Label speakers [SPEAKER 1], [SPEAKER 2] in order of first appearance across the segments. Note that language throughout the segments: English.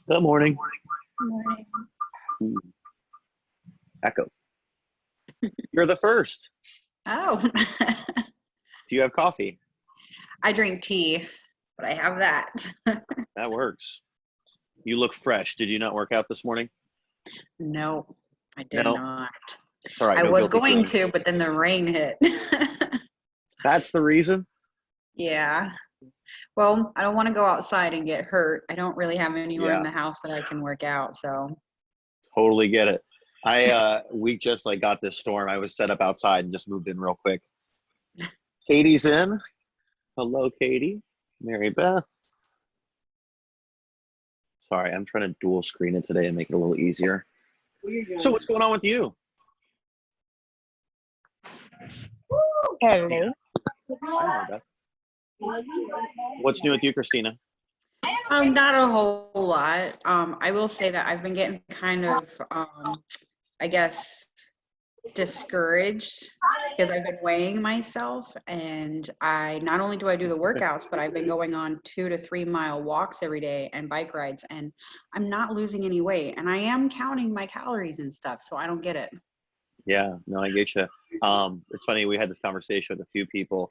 [SPEAKER 1] Good morning.
[SPEAKER 2] Morning.
[SPEAKER 1] Ooh, echo. You're the first.
[SPEAKER 2] Oh,
[SPEAKER 1] Do you have coffee?
[SPEAKER 2] I drink tea, but I have that.
[SPEAKER 1] That works. You look fresh. Did you not work out this morning?
[SPEAKER 2] No, I did
[SPEAKER 1] No.
[SPEAKER 2] not.
[SPEAKER 1] It's all right.
[SPEAKER 2] I
[SPEAKER 1] No
[SPEAKER 2] was
[SPEAKER 1] guilty
[SPEAKER 2] going
[SPEAKER 1] feelings.
[SPEAKER 2] to, but then the rain hit.
[SPEAKER 1] That's the reason?
[SPEAKER 2] Yeah. Well, I don't want to go outside and get hurt. I don't really have anywhere in
[SPEAKER 1] Yeah,
[SPEAKER 2] the house that I can work out, so.
[SPEAKER 1] totally get it. We just like got this storm. I was set up outside and just moved in real quick. Katie's in. Hello, Katie. Mary Beth. Sorry, I'm trying to dual screen it today and make it a little easier. So what's going on with you?
[SPEAKER 3] Hello.
[SPEAKER 1] Hi, Mary Beth. What's new with you, Christina?
[SPEAKER 2] Not a whole lot. I will say that I've been getting kind of, I guess, discouraged because I've been weighing myself, and I not only do I do the workouts, but I've been going on 2 to 3 mile walks every day and bike rides, and I'm not losing any weight, and I am counting my calories and stuff, so I don't get it.
[SPEAKER 1] Yeah, no, I get you. It's funny, we had this conversation with a few people.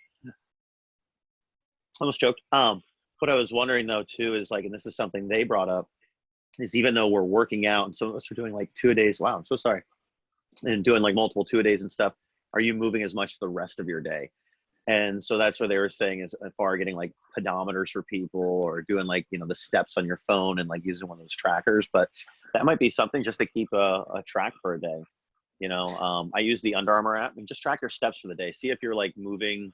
[SPEAKER 1] Almost joked. What I was wondering though too is like, and this is something they brought up, is even though we're working out and some of us are doing like 2-a-days, wow, I'm so sorry, and doing like multiple 2-a-days and stuff, are you moving as much the rest of your day? And so that's what they were saying is as far as getting like pedometers for people or doing like, the steps on your phone and like using one of those trackers. But that might be something just to keep a track for a day. I use the Under Armour app and just track your steps for the day. See if you're like moving,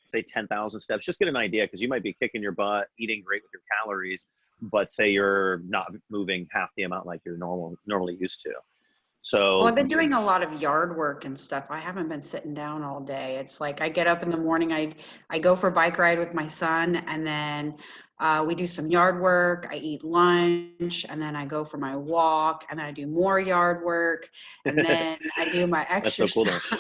[SPEAKER 1] say 10,000 steps, just get an idea. Cause you might be kicking your butt, eating great with your calories, but say you're not moving half the amount like you're normally used to.
[SPEAKER 2] Well,
[SPEAKER 1] So
[SPEAKER 2] I've been doing a lot of yard work and stuff. I haven't been sitting down all day. It's like I get up in the morning, I go for a bike ride with my son, and then we do some yard work. I eat lunch, and then I go for my walk, and then I do more yard work, and then I do my
[SPEAKER 1] that's so cool
[SPEAKER 2] exercise.
[SPEAKER 1] though.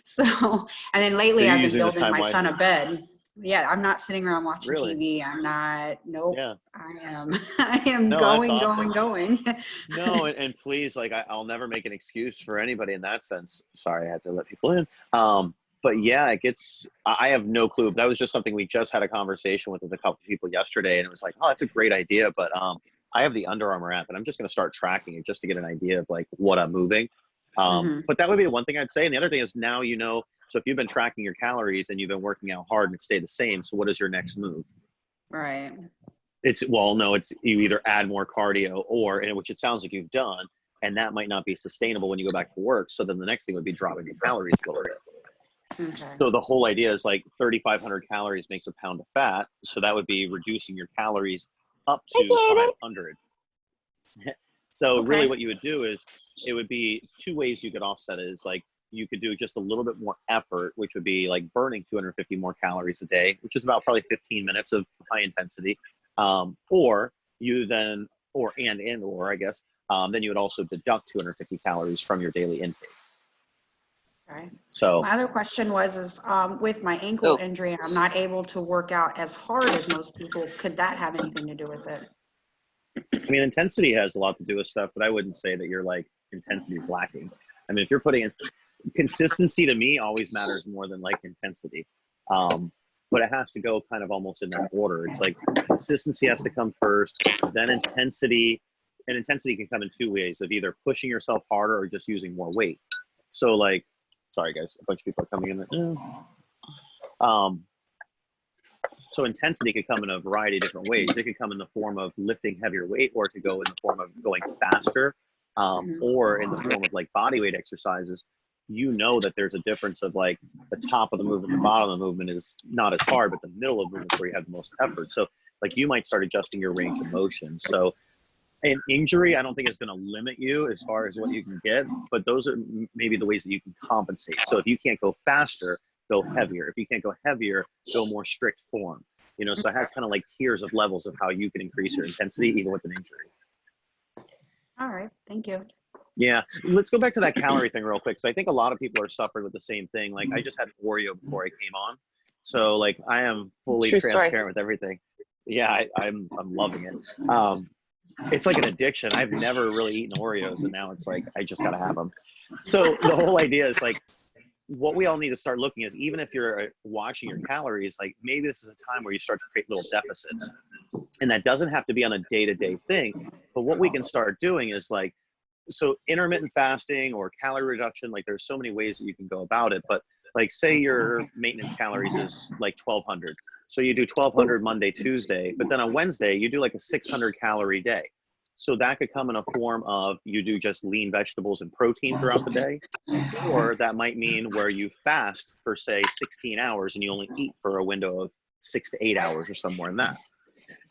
[SPEAKER 2] So, and then
[SPEAKER 1] So
[SPEAKER 2] lately
[SPEAKER 1] you're
[SPEAKER 2] I've been
[SPEAKER 1] using this
[SPEAKER 2] building
[SPEAKER 1] time
[SPEAKER 2] my son a
[SPEAKER 1] wisely.
[SPEAKER 2] bed. Yeah, I'm not sitting around watching
[SPEAKER 1] Really?
[SPEAKER 2] TV. I'm not, nope.
[SPEAKER 1] Yeah.
[SPEAKER 2] I am, I am
[SPEAKER 1] No, that's
[SPEAKER 2] going, going,
[SPEAKER 1] awesome.
[SPEAKER 2] going.
[SPEAKER 1] No, and please, like, I'll never make an excuse for anybody in that sense. Sorry, I had to let people in. But yeah, I have no clue. That was just something we just had a conversation with a couple of people yesterday, and it was like, oh, that's a great idea. But I have the Under Armour app, and I'm just going to start tracking it just to get an idea of like what I'm moving.
[SPEAKER 2] Mhm.
[SPEAKER 1] But that would be the one thing I'd say. And the other thing is now, so if you've been tracking your calories and you've been working out hard and it stayed the same, so what is your next move?
[SPEAKER 2] Right.
[SPEAKER 1] It's you either add more cardio or, and which it sounds like you've done, and that might not be sustainable when you go back to work. So then the next thing would be dropping your calories a little bit.
[SPEAKER 2] Okay.
[SPEAKER 1] So the whole idea is like 3,500 calories makes a pound of fat. So that would be reducing your calories up to 500. So really
[SPEAKER 2] Okay.
[SPEAKER 1] what you would do is it would be two ways you could offset it is like you could do just a little bit more effort, which would be like burning 250 more calories a day, which is about probably 15 minutes of high intensity. Or you then, or I guess, then you would also deduct 250 calories from your daily intake.
[SPEAKER 2] Okay.
[SPEAKER 1] So,
[SPEAKER 2] My other question is with my ankle
[SPEAKER 1] oh,
[SPEAKER 2] injury, I'm not able to work out as hard as most people. Could that have anything to do with it?
[SPEAKER 1] I mean, intensity has a lot to do with stuff, but I wouldn't say that your like intensity is lacking. I mean, if you're putting in consistency to me always matters more than like intensity. But it has to go kind of almost in that order. It's like consistency has to come first, then intensity, and intensity can come in two ways of either pushing yourself harder or just using more weight. So like, sorry guys, a bunch of people are coming in. So intensity could come in a variety of different ways. It could come in the form of lifting heavier weight, or it could go in the form of going faster,
[SPEAKER 2] Mhm.
[SPEAKER 1] or in the form of like body weight exercises. That there's a difference of like the top of the movement, the bottom of the movement is not as hard, but the middle of the movement is where you have the most effort. So like you might start adjusting your range of motion. So an injury, I don't think is going to limit you as far as what you can get, but those are maybe the ways that you can compensate. So if you can't go faster, go heavier. If you can't go heavier, go more strict form. So it has kind of like tiers of levels of how you can increase your intensity even with an injury.
[SPEAKER 2] All right. Thank you.
[SPEAKER 1] Yeah, let's go back to that calorie thing real quick, because I think a lot of people are suffering with the same thing. Like I just had Oreo before I came on, so like I am fully
[SPEAKER 3] True story.
[SPEAKER 1] transparent with everything. Yeah, I'm loving it. it's like an addiction. I've never really eaten Oreos, and now it's like I just gotta have them. So the whole idea is like, what we all need to start looking is, even if you're watching your calories, like maybe this is a time where you start to create little deficits, and that doesn't have to be on a day-to-day thing. But what we can start doing is like, so intermittent fasting or calorie reduction, like there's so many ways that you can go about it. But like, say your maintenance calories is like 1200. So you do 1200 Monday, Tuesday, but then on Wednesday, you do like a 600 calorie day. So that could come in a form of you do just lean vegetables and protein throughout the day. Or that might mean where you fast for say 16 hours and you only eat for a window of 6 to 8 hours or somewhere in that.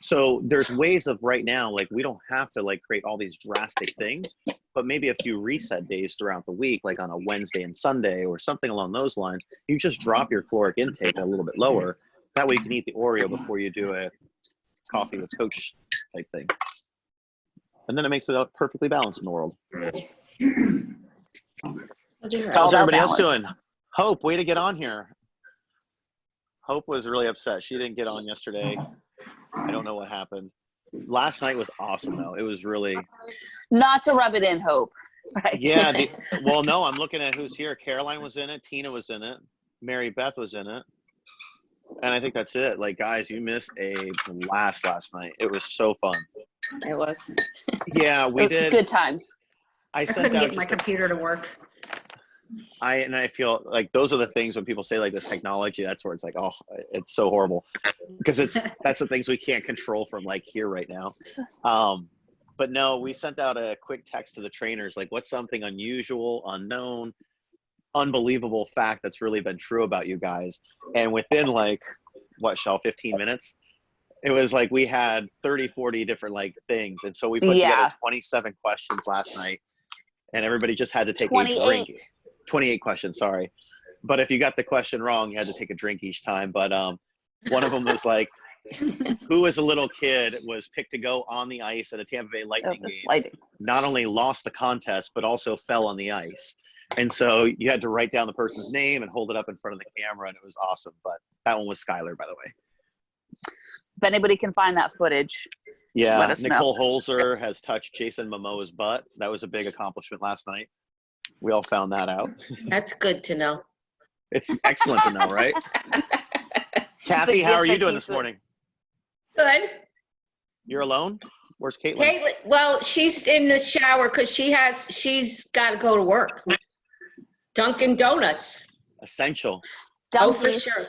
[SPEAKER 1] So there's ways of right now, like we don't have to like create all these drastic things, but maybe a few reset days throughout the week, like on a Wednesday and Sunday or something along those lines, you just drop your caloric intake a little bit lower. That way you can eat the Oreo before you do a coffee with Coach type thing. And then it makes it perfectly balanced in the world. How's everybody else doing? Hope, way to get on here. Hope was really upset. She didn't get on yesterday. I don't know what happened. Last night was awesome, though. It was really...
[SPEAKER 3] Not to rub it in, Hope. Right?
[SPEAKER 1] Yeah. Well, no, I'm looking at who's here. Caroline was in it. Tina was in it. Mary Beth was in it. And I think that's it. Like, guys, you missed a blast last night. It was so fun.
[SPEAKER 3] It was.
[SPEAKER 1] Yeah, we did.
[SPEAKER 3] Good times.
[SPEAKER 2] I couldn't get my computer to work.
[SPEAKER 1] I feel like those are the things when people say like this technology, that's where it's like, oh, it's so horrible, because that's the things we can't control from like here right now. But no, we sent out a quick text to the trainers, like what's something unusual, unknown, unbelievable fact that's really been true about you guys. And within like, what, Shell, 15 minutes, it was like we had 30, 40 different like things. And so we put together 27 questions last night, and everybody just had to take a drink. 28 questions, sorry. But if you got the question wrong, you had to take a drink each time. But one of them was like, who as a little kid was picked to go on the ice at a Tampa Bay Lightning game, not only lost the contest, but also fell on the ice. And so you had to write down the person's name and hold it up in front of the camera, and it was awesome. But that one was Skylar, by the way.
[SPEAKER 3] If anybody can find that footage,
[SPEAKER 1] yeah,
[SPEAKER 3] let us
[SPEAKER 1] Nicole
[SPEAKER 3] know.
[SPEAKER 1] Holzer has touched Jason Momoa's butt. That was a big accomplishment last night. We all found that out.
[SPEAKER 4] That's good to know.
[SPEAKER 1] It's excellent to know, right? Kathy, how are you doing this morning?
[SPEAKER 4] Good.
[SPEAKER 1] You're alone? Where's Caitlin?
[SPEAKER 4] Caitlin, well, she's in the shower because she's got to go to work. Dunkin' Donuts.
[SPEAKER 1] Essential.
[SPEAKER 4] Oh, for sure.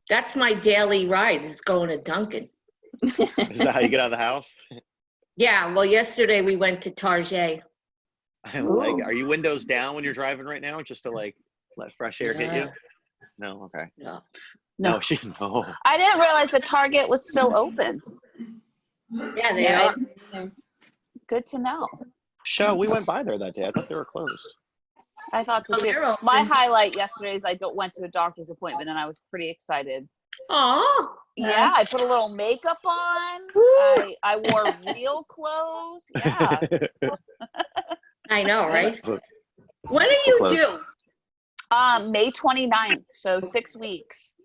[SPEAKER 4] That's my daily ride, is going to Dunkin'.
[SPEAKER 1] Is that how you get out of the house?
[SPEAKER 4] Yeah, well, yesterday we went to Target.
[SPEAKER 1] Are you windows down when you're driving right now, just to like let fresh air hit you? No, okay.
[SPEAKER 4] No.
[SPEAKER 1] No.
[SPEAKER 3] I didn't realize that Target was still open.
[SPEAKER 4] Yeah, they are.
[SPEAKER 3] Good to know.
[SPEAKER 1] Shell, we went by there that day. I thought they were closed.
[SPEAKER 3] I thought so
[SPEAKER 4] Oh,
[SPEAKER 3] too.
[SPEAKER 4] they're open.
[SPEAKER 3] My highlight yesterday is I went to a doctor's appointment, and I was pretty excited.
[SPEAKER 4] Oh.
[SPEAKER 3] Yeah, I put a little makeup on. I wore real clothes. Yeah.
[SPEAKER 4] I know, right? When are you due?
[SPEAKER 3] May 29th, so 6 weeks.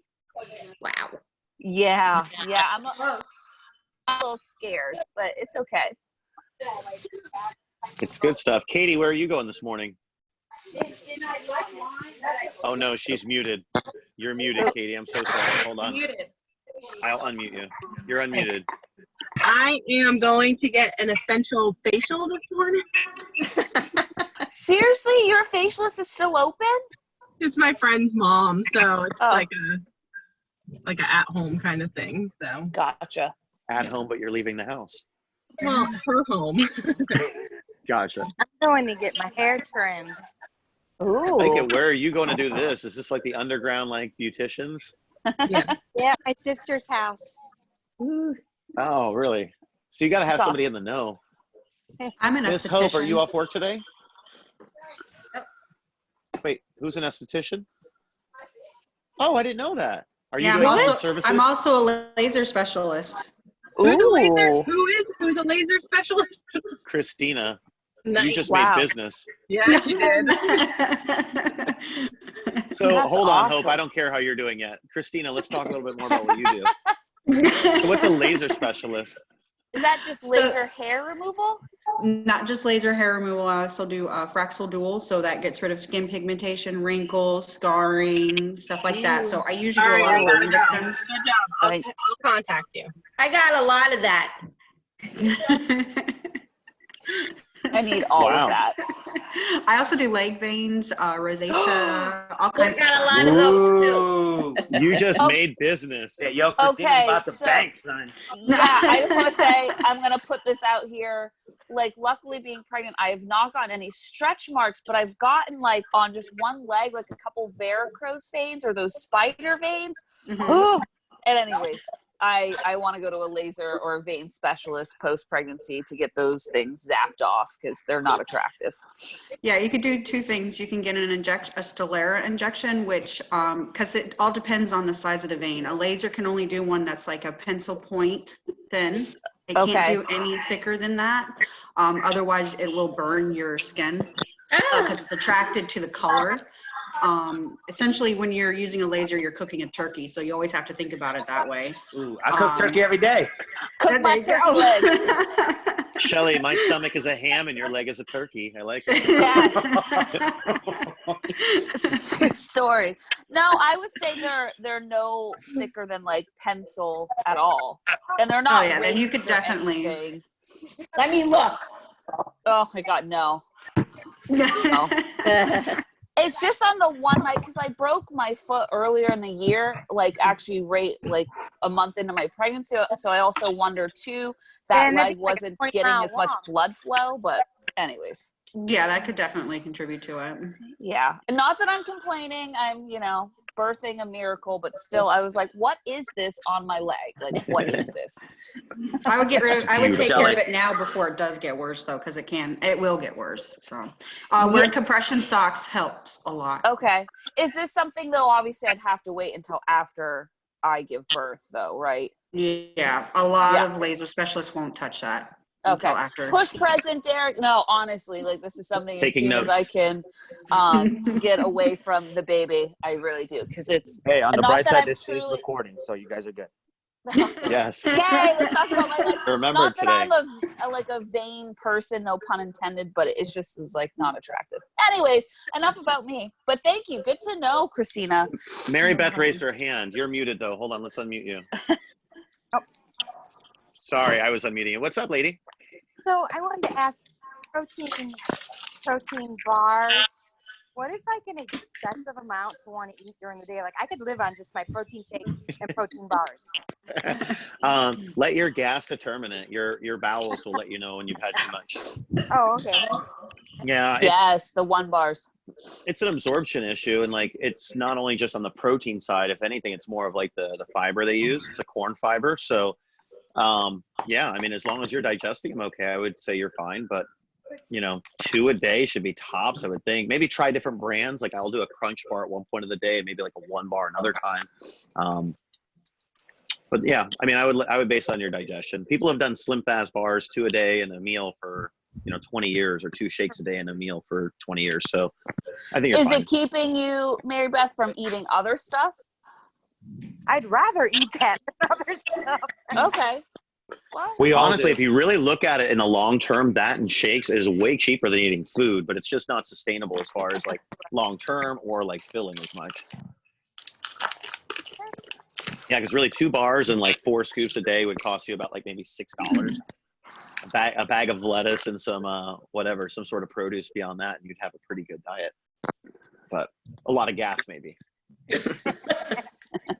[SPEAKER 4] Wow.
[SPEAKER 3] Yeah. I'm a little scared, but it's okay.
[SPEAKER 1] It's good stuff. Katie, where are you going this morning? Oh no, she's muted. You're muted, Katie. I'm so sorry. Hold on. I'll unmute you. You're unmuted.
[SPEAKER 5] I am going to get an essential facial this morning.
[SPEAKER 3] Seriously, your facialist is still open?
[SPEAKER 5] It's my friend's mom, so it's like a at-home kind of thing. So
[SPEAKER 3] Gotcha.
[SPEAKER 1] At home, but you're leaving the house.
[SPEAKER 5] Well, her home.
[SPEAKER 1] Gotcha.
[SPEAKER 6] I'm going to get my hair trimmed.
[SPEAKER 3] Ooh.
[SPEAKER 1] I like it. Where are you going to do this? Is this like the underground, like beauticians?
[SPEAKER 5] Yeah.
[SPEAKER 6] Yeah, my sister's house.
[SPEAKER 1] Oh, really? So you got to have
[SPEAKER 3] That's
[SPEAKER 1] somebody in the know.
[SPEAKER 2] I'm an
[SPEAKER 1] Miss
[SPEAKER 2] esthetician.
[SPEAKER 1] Hope, are you off work today? Wait, who's an esthetician? Oh, I didn't know that. Are you doing home services?
[SPEAKER 2] I'm also a laser specialist.
[SPEAKER 5] Who's a laser?
[SPEAKER 3] Ooh.
[SPEAKER 5] Who's a laser specialist?
[SPEAKER 1] Christina.
[SPEAKER 5] Nice.
[SPEAKER 1] You just
[SPEAKER 3] Wow.
[SPEAKER 1] made business.
[SPEAKER 5] Yeah, she did.
[SPEAKER 1] So
[SPEAKER 3] That's
[SPEAKER 1] hold on,
[SPEAKER 3] awesome.
[SPEAKER 1] Hope. I don't care how you're doing yet. Christina, let's talk a little bit more about what you do. So what's a laser specialist?
[SPEAKER 3] Is that just
[SPEAKER 2] So-
[SPEAKER 3] laser hair removal?
[SPEAKER 2] Not just laser hair removal, I also do Fraxel Dual, so that gets rid of skin pigmentation, wrinkles, scarring, stuff like that. So I usually do a lot of burn victims.
[SPEAKER 5] Good job. I'll,
[SPEAKER 3] Right.
[SPEAKER 5] I'll contact you.
[SPEAKER 4] I got a lot of that.
[SPEAKER 3] I need all
[SPEAKER 1] Wow.
[SPEAKER 3] of that.
[SPEAKER 2] I also do leg veins, rosacea, all
[SPEAKER 4] I
[SPEAKER 2] kinds of
[SPEAKER 4] got a
[SPEAKER 2] stuff.
[SPEAKER 4] lot of those too.
[SPEAKER 7] Ooh.
[SPEAKER 1] You just
[SPEAKER 3] Oh.
[SPEAKER 1] made business.
[SPEAKER 7] Yeah, yo, Christina's
[SPEAKER 3] Okay,
[SPEAKER 7] about to
[SPEAKER 3] so-
[SPEAKER 7] bank, son.
[SPEAKER 3] Yeah, I just want to say I'm gonna put this out here. Like, luckily, being pregnant, I have not gotten any stretch marks, but I've gotten like on just one leg, like a couple varicose veins or those spider veins.
[SPEAKER 2] Mhm.
[SPEAKER 3] Ooh. And anyways, I want to go to a laser or a vein specialist post pregnancy to get those things zapped off because they're not attractive.
[SPEAKER 2] Yeah, you could do two things. You can get a Stelara injection, which, because it all depends on the size of the vein. A laser can only do one that's like a pencil point thin. It
[SPEAKER 3] Okay.
[SPEAKER 2] can't do any thicker than that. Otherwise, it will burn your skin
[SPEAKER 4] Ah,
[SPEAKER 2] because it's attracted to the color. Essentially, when you're using a laser, you're cooking a turkey, so you always have to think about it that way.
[SPEAKER 7] Ooh, I cook turkey every day.
[SPEAKER 3] Cook my
[SPEAKER 2] There you
[SPEAKER 3] turkey leg.
[SPEAKER 2] go.
[SPEAKER 1] Shelly, my stomach is a ham and your leg is a turkey. I like it.
[SPEAKER 3] It's a true story. No, I would say they're no thicker than like pencil at all, and they're not.
[SPEAKER 2] Oh, yeah, then you
[SPEAKER 3] raised
[SPEAKER 2] could
[SPEAKER 3] or
[SPEAKER 2] definitely-
[SPEAKER 3] anything.
[SPEAKER 4] let me look.
[SPEAKER 3] Oh my god, no. It's just on the one leg because I broke my foot earlier in the year, like actually right like a month into my pregnancy. So I also wonder too that
[SPEAKER 6] And that'd
[SPEAKER 3] leg
[SPEAKER 6] be like a
[SPEAKER 3] wasn't
[SPEAKER 6] 20
[SPEAKER 3] getting
[SPEAKER 6] mile
[SPEAKER 3] as much
[SPEAKER 6] walk.
[SPEAKER 3] blood flow. But anyways,
[SPEAKER 2] Yeah, that could definitely contribute to it.
[SPEAKER 3] yeah. And not that I'm complaining. I'm birthing a miracle, but still, I was like, what is this on my leg? Like, what is this?
[SPEAKER 2] I would get rid of. I would take care of
[SPEAKER 7] Beautiful.
[SPEAKER 2] it now before it does get worse, though, because it will get worse. So, wearing compression socks helps a lot.
[SPEAKER 3] Okay. Is this something though? Obviously, I'd have to wait until after I give birth, though, right?
[SPEAKER 2] Yeah, a lot
[SPEAKER 3] Yeah.
[SPEAKER 2] of laser specialists won't touch that
[SPEAKER 3] Okay.
[SPEAKER 2] until after.
[SPEAKER 3] Push present, Derek. No, honestly, like this is something
[SPEAKER 1] Taking
[SPEAKER 3] as soon as I
[SPEAKER 1] notes.
[SPEAKER 3] can get away from the baby, I really do, because it's
[SPEAKER 7] Hey, on the
[SPEAKER 3] Not
[SPEAKER 7] bright
[SPEAKER 3] that
[SPEAKER 7] side,
[SPEAKER 3] I'm
[SPEAKER 7] this is
[SPEAKER 3] truly-
[SPEAKER 7] recording, so you guys are good.
[SPEAKER 1] Yes.
[SPEAKER 3] Yay, let's talk about my leg.
[SPEAKER 1] Remember
[SPEAKER 3] Not that
[SPEAKER 1] today.
[SPEAKER 3] I'm a vain person, no pun intended, but it's just is like not attractive. Anyways, enough about me. But thank you. Good to know, Christina.
[SPEAKER 1] Mary Beth raised her hand. You're muted though. Hold on, let's unmute you. Sorry, I was unmuting you. What's up, lady?
[SPEAKER 6] So I wanted to ask, protein bars. What is like an excessive amount to want to eat during the day? Like I could live on just my protein shakes and protein bars.
[SPEAKER 1] Let your gas determine it. Your bowels will let you know when you've had too much.
[SPEAKER 6] Oh, okay.
[SPEAKER 1] Yeah,
[SPEAKER 3] Yes, the 1 bars.
[SPEAKER 1] it's an absorption issue, and like it's not only just on the protein side. If anything, it's more of like the fiber they use. It's a corn fiber, so yeah. I mean, as long as you're digesting them okay, I would say you're fine. But 2 a day should be tops, I would think. Maybe try different brands. Like I'll do a crunch bar at one point of the day, maybe like a 1 bar another time. But yeah, I mean, I would base it on your digestion. People have done Slim Fast bars 2 a day and a meal for 20 years, or 2 shakes a day and a meal for 20 years. So I think you're
[SPEAKER 3] Is
[SPEAKER 1] fine.
[SPEAKER 3] it keeping you, Mary Beth, from eating other stuff?
[SPEAKER 6] I'd rather eat that than other stuff.
[SPEAKER 3] Okay. Well,
[SPEAKER 7] We all
[SPEAKER 1] Honestly,
[SPEAKER 7] do.
[SPEAKER 1] if you really look at it in the long term, that and shakes is way cheaper than eating food, but it's just not sustainable as far as like long term or like filling as much. Yeah, because really 2 bars and like 4 scoops a day would cost you about like maybe $6. A bag of lettuce and some some sort of produce beyond that, and you'd have a pretty good diet. But a lot of gas maybe.
[SPEAKER 6] Hey,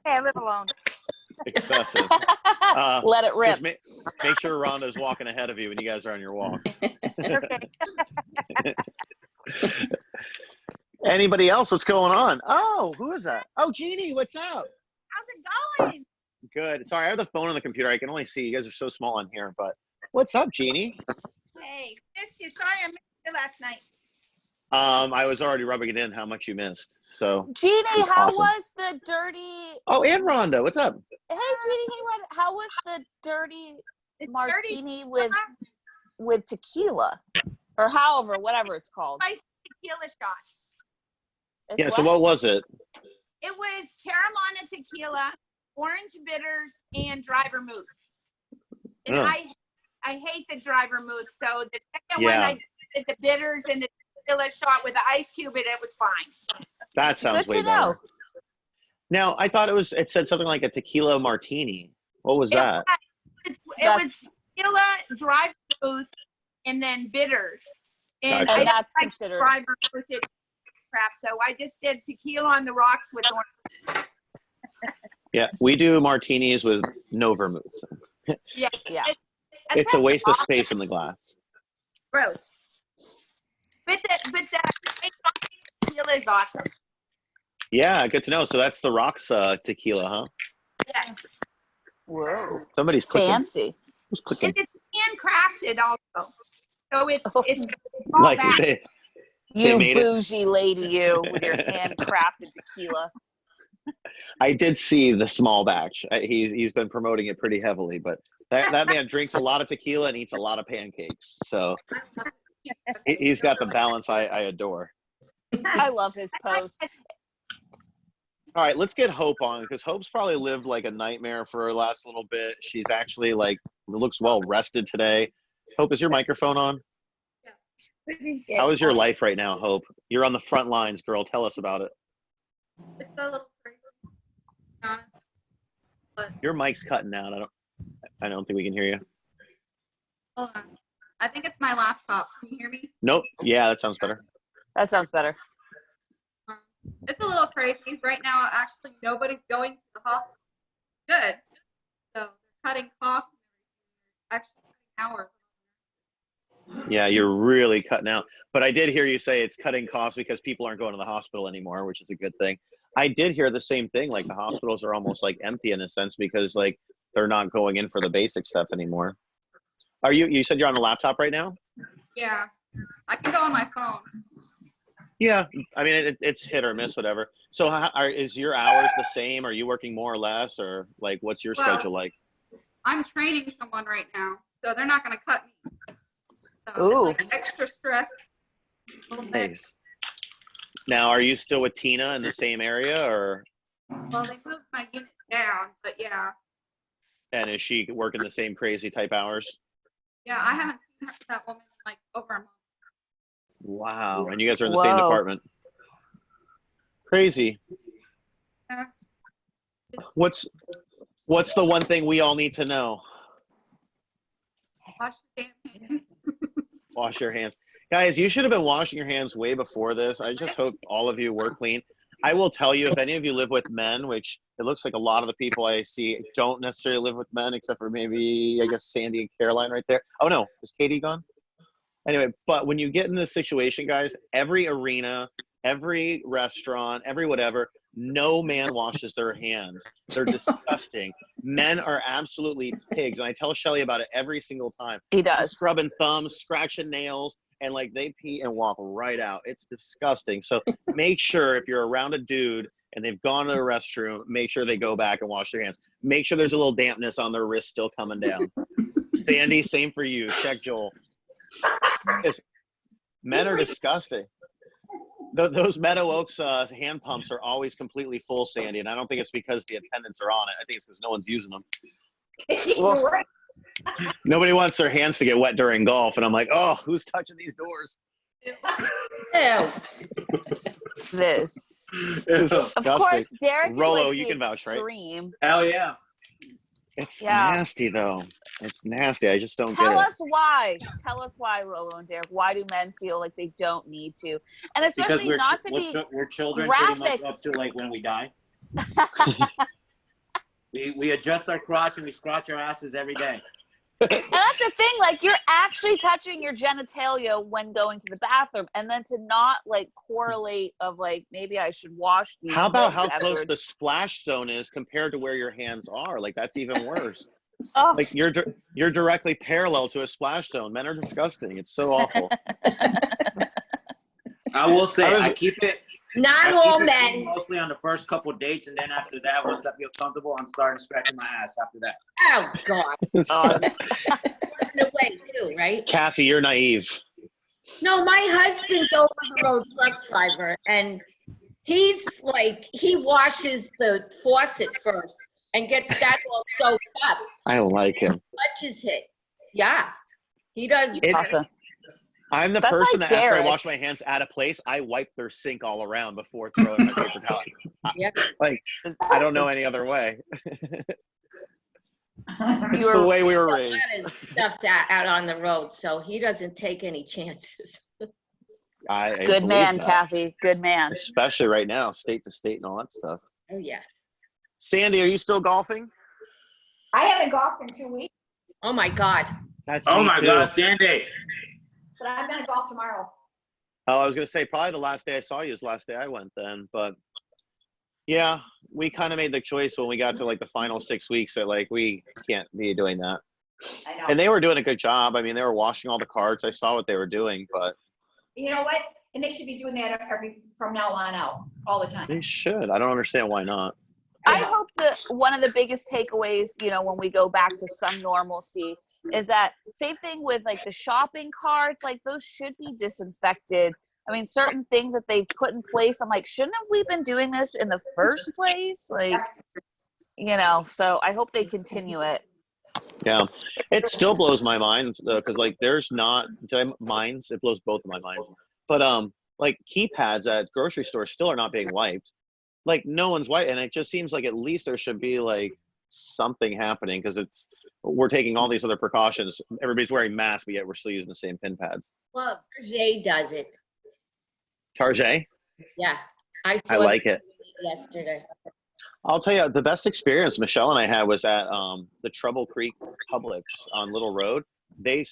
[SPEAKER 6] I live alone.
[SPEAKER 1] Excessive.
[SPEAKER 3] let it rip.
[SPEAKER 1] Just make sure Rhonda's walking ahead of you when you guys are on your walk.
[SPEAKER 6] Okay.
[SPEAKER 1] Anybody else? What's going on? Oh, who is that? Oh, Jeannie, what's up?
[SPEAKER 8] How's it going?
[SPEAKER 1] Good. Sorry, I have the phone on the computer. I can only see. You guys are so small on here, but what's up, Jeannie?
[SPEAKER 8] Hey, missed you. Sorry I missed you last night.
[SPEAKER 1] I was already rubbing it in how much you missed. So,
[SPEAKER 3] Jeannie,
[SPEAKER 1] That's
[SPEAKER 3] how
[SPEAKER 1] awesome.
[SPEAKER 3] was the dirty?
[SPEAKER 1] oh, and Rhonda, what's up?
[SPEAKER 3] Hey, Jeannie, hey, Rhonda, how was the dirty
[SPEAKER 8] It's
[SPEAKER 3] martini
[SPEAKER 8] dirty.
[SPEAKER 3] with tequila, or however, whatever it's called?
[SPEAKER 8] Spicy tequila shot.
[SPEAKER 3] It's
[SPEAKER 1] Yeah. So what was it?
[SPEAKER 8] It was Terramana tequila, orange bitters, and dry vermouth. And
[SPEAKER 1] Oh.
[SPEAKER 8] I I hate the dry vermouth. So the second one
[SPEAKER 1] Yeah.
[SPEAKER 8] I did the bitters and the tequila shot with the ice cube, and it was fine.
[SPEAKER 1] That sounds
[SPEAKER 3] Good
[SPEAKER 1] way
[SPEAKER 3] to know.
[SPEAKER 1] better. Now, I thought it said something like a tequila martini. What was that?
[SPEAKER 8] It
[SPEAKER 3] That's-
[SPEAKER 8] was tequila, dry vermouth, and then bitters. And
[SPEAKER 1] Gotcha.
[SPEAKER 8] I
[SPEAKER 3] And
[SPEAKER 8] don't
[SPEAKER 3] that's
[SPEAKER 8] like
[SPEAKER 3] considered.
[SPEAKER 8] dry vermouth it crap, so I just did tequila on the rocks with orange.
[SPEAKER 1] Yeah, we do martinis with no vermouth.
[SPEAKER 3] Yeah.
[SPEAKER 1] It's a waste of space in the glass.
[SPEAKER 8] Gross. But the tequila is awesome.
[SPEAKER 1] Yeah, good to know. So that's the rocks tequila, huh?
[SPEAKER 8] Yes.
[SPEAKER 3] Whoa.
[SPEAKER 1] Somebody's clicking.
[SPEAKER 3] Fancy.
[SPEAKER 1] Who's clicking?
[SPEAKER 8] And it's handcrafted also. So it's
[SPEAKER 3] Oh.
[SPEAKER 8] all
[SPEAKER 1] Like
[SPEAKER 8] back.
[SPEAKER 1] they
[SPEAKER 3] You
[SPEAKER 1] made it.
[SPEAKER 3] bougie lady, you, with your handcrafted tequila.
[SPEAKER 1] I did see the small batch. He's been promoting it pretty heavily, but that man drinks a lot of tequila and eats a lot of pancakes. So he's got the balance I adore.
[SPEAKER 3] I love his post.
[SPEAKER 1] All right, let's get Hope on because Hope's probably lived like a nightmare for her last little bit. She's actually like looks well rested today. Hope, is your microphone on? How is your life right now, Hope? You're on the front lines, girl. Tell us about it.
[SPEAKER 9] It's a little crazy.
[SPEAKER 1] Your mic's cutting out. I don't think we can hear you.
[SPEAKER 9] Hold on. I think it's my laptop. Can you hear me?
[SPEAKER 1] Nope. Yeah, that sounds better.
[SPEAKER 3] That sounds better.
[SPEAKER 9] It's a little crazy. Right now, actually, nobody's going to the hospital. Good. So they're cutting costs. Actually, cutting hours.
[SPEAKER 1] Yeah, you're really cutting out. But I did hear you say it's cutting costs because people aren't going to the hospital anymore, which is a good thing. I did hear the same thing. Like the hospitals are almost like empty in a sense because like they're not going in for the basic stuff anymore. You said you're on a laptop right now?
[SPEAKER 9] Yeah. I can go on my phone.
[SPEAKER 1] Yeah. I mean, it's hit or miss, whatever. So is your hours the same? Are you working more or less? Or like, what's your
[SPEAKER 9] Well,
[SPEAKER 1] schedule like?
[SPEAKER 9] I'm training someone right now, so they're not going to cut me. So
[SPEAKER 3] Ooh.
[SPEAKER 9] it's like extra stress. A little bit.
[SPEAKER 1] Nice. Now, are you still with Tina in the same area or?
[SPEAKER 9] Well, they moved my unit down, but yeah.
[SPEAKER 1] And is she working the same crazy type hours?
[SPEAKER 9] Yeah, I haven't seen that woman in like over a month.
[SPEAKER 1] Wow. And you guys are in the same
[SPEAKER 3] Whoa.
[SPEAKER 1] department. Crazy.
[SPEAKER 9] Yeah.
[SPEAKER 1] What's the one thing we all need to know?
[SPEAKER 9] Wash your damn hands.
[SPEAKER 1] Wash your hands. Guys, you should have been washing your hands way before this. I just hope all of you were clean. I will tell you, if any of you live with men, which it looks like a lot of the people I see don't necessarily live with men, except for maybe, I guess, Sandy and Caroline right there. Oh, no. Is Katie gone? Anyway, but when you get in this situation, guys, every arena, every restaurant, every whatever, no man washes their hands. They're disgusting. Men are absolutely pigs. And I tell Shelly about it every single time.
[SPEAKER 3] He does.
[SPEAKER 1] Scrubbing thumbs, scratching nails, and like they pee and walk right out. It's disgusting. So make sure if you're around a dude and they've gone to the restroom, make sure they go back and wash their hands. Make sure there's a little dampness on their wrist still coming down. Sandy, same for you. Check Joel. Men are disgusting. Those Meadow Oaks hand pumps are always completely full, Sandy, and I don't think it's because the attendants are on it. I think it's because no one's using them.
[SPEAKER 3] Well,
[SPEAKER 1] Nobody wants their hands to get wet during golf, and I'm like, oh, who's touching these doors?
[SPEAKER 4] Ew.
[SPEAKER 3] this.
[SPEAKER 1] It's
[SPEAKER 3] Of
[SPEAKER 1] disgusting.
[SPEAKER 3] course, Derek
[SPEAKER 1] Rollo,
[SPEAKER 3] is like
[SPEAKER 1] you
[SPEAKER 3] the
[SPEAKER 1] can vouch, right?
[SPEAKER 3] extreme.
[SPEAKER 7] Hell yeah.
[SPEAKER 1] It's
[SPEAKER 3] Yeah.
[SPEAKER 1] nasty, though. It's nasty. I just don't
[SPEAKER 3] Tell
[SPEAKER 1] get it.
[SPEAKER 3] us why. Tell us why, Rollo and Derek. Why do men feel like they don't need to? And
[SPEAKER 7] Because
[SPEAKER 3] especially not to be
[SPEAKER 7] we're children pretty much
[SPEAKER 3] graphic.
[SPEAKER 7] up to like when we die. we adjust our crotch and we scratch our asses every day.
[SPEAKER 3] And that's the thing, like you're actually touching your genitalia when going to the bathroom, and then to not like correlate of like maybe I should wash these.
[SPEAKER 1] How about
[SPEAKER 3] lips
[SPEAKER 1] how close
[SPEAKER 3] afterwards.
[SPEAKER 1] the splash zone is compared to where your hands are? Like, that's even worse.
[SPEAKER 3] Oh,
[SPEAKER 1] Like, you're directly parallel to a splash zone. Men are disgusting. It's so awful.
[SPEAKER 7] I will say,
[SPEAKER 1] I was-
[SPEAKER 7] I keep it
[SPEAKER 4] Not
[SPEAKER 7] I
[SPEAKER 4] all
[SPEAKER 7] keep it clean
[SPEAKER 4] men.
[SPEAKER 7] mostly on the first couple of dates, and then after that, once I feel comfortable, I'm starting scratching my ass after that.
[SPEAKER 4] Oh, God. Running away, too, right?
[SPEAKER 1] Kathy, you're naive.
[SPEAKER 4] No, my husband's over the road truck driver, and he's like, he washes the faucet first and gets that all soaked up,
[SPEAKER 1] I like him.
[SPEAKER 4] touches it. Yeah. He does.
[SPEAKER 1] It-
[SPEAKER 3] Awesome.
[SPEAKER 1] I'm the
[SPEAKER 3] That's
[SPEAKER 1] person
[SPEAKER 3] like
[SPEAKER 1] that after I
[SPEAKER 3] Derek.
[SPEAKER 1] wash my hands at a place, I wipe their sink all around before throwing my paper towel.
[SPEAKER 4] Yep.
[SPEAKER 1] Like, I don't know any other way. It's
[SPEAKER 3] You
[SPEAKER 1] the
[SPEAKER 3] were-
[SPEAKER 1] way we were
[SPEAKER 4] A
[SPEAKER 1] raised.
[SPEAKER 4] lot of stuff out on the road, so he doesn't take any chances.
[SPEAKER 1] I
[SPEAKER 3] Good
[SPEAKER 1] believe
[SPEAKER 3] man,
[SPEAKER 1] that.
[SPEAKER 3] Kathy. Good man.
[SPEAKER 1] Especially right now, state to state and all that stuff.
[SPEAKER 4] Oh, yeah.
[SPEAKER 1] Sandy, are you still golfing?
[SPEAKER 10] I haven't golfed in 2 weeks,
[SPEAKER 4] Oh, my God.
[SPEAKER 1] That's
[SPEAKER 7] Oh
[SPEAKER 1] me
[SPEAKER 7] my
[SPEAKER 1] too.
[SPEAKER 7] God, Sandy.
[SPEAKER 10] but I'm gonna golf tomorrow.
[SPEAKER 1] Oh, I was gonna say probably the last day I saw you is the last day I went then, but yeah, we kind of made the choice when we got to like the final 6 weeks that like we can't be doing that.
[SPEAKER 10] I know.
[SPEAKER 1] And they were doing a good job. I mean, they were washing all the carts. I saw what they were doing, but
[SPEAKER 10] You know what? And they should be doing that from now on out, all the time.
[SPEAKER 1] they should. I don't understand why not.
[SPEAKER 3] I hope that one of the biggest takeaways, you know, when we go back to some normalcy is that same thing with like the shopping carts, like those should be disinfected. I mean, certain things that they've put in place, I'm like, shouldn't have we been doing this in the first place? Like, you know, so I hope they continue it.
[SPEAKER 1] Yeah, it still blows my mind because like there's not minds. It blows both of my minds. But like keypads at grocery stores still are not being wiped. Like no one's wiped, and it just seems like at least there should be like something happening because we're taking all these other precautions. Everybody's wearing masks, but yet we're still using the same pin pads.
[SPEAKER 4] Well, Jay does it.
[SPEAKER 1] Tarjay,
[SPEAKER 4] Yeah. I
[SPEAKER 1] I
[SPEAKER 4] saw
[SPEAKER 1] like it.
[SPEAKER 4] yesterday.
[SPEAKER 1] I'll tell you, the best experience Michelle and I had was at the Trouble Creek Publix on Little Road. They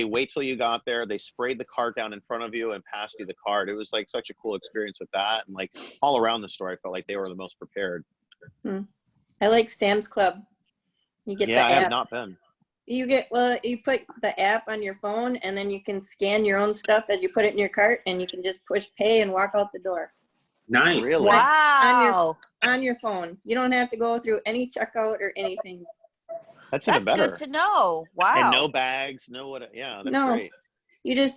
[SPEAKER 1] wait till you got there. They sprayed the cart down in front of you and passed you the cart. It was like such a cool experience with that. And like all around the store, I felt like they were the most prepared.
[SPEAKER 11] I like Sam's Club. You get
[SPEAKER 1] Yeah,
[SPEAKER 11] the
[SPEAKER 1] I have
[SPEAKER 11] app.
[SPEAKER 1] not been.
[SPEAKER 11] You put the app on your phone and then you can scan your own stuff as you put it in your cart and you can just push pay and walk out the door
[SPEAKER 7] Nice.
[SPEAKER 1] Really?
[SPEAKER 3] Wow.
[SPEAKER 11] on your phone. You don't have to go through any checkout or anything.
[SPEAKER 1] That's even
[SPEAKER 3] That's
[SPEAKER 1] better.
[SPEAKER 3] good to know. Wow.
[SPEAKER 1] And no bags, no what? Yeah, that's
[SPEAKER 11] No.
[SPEAKER 1] great.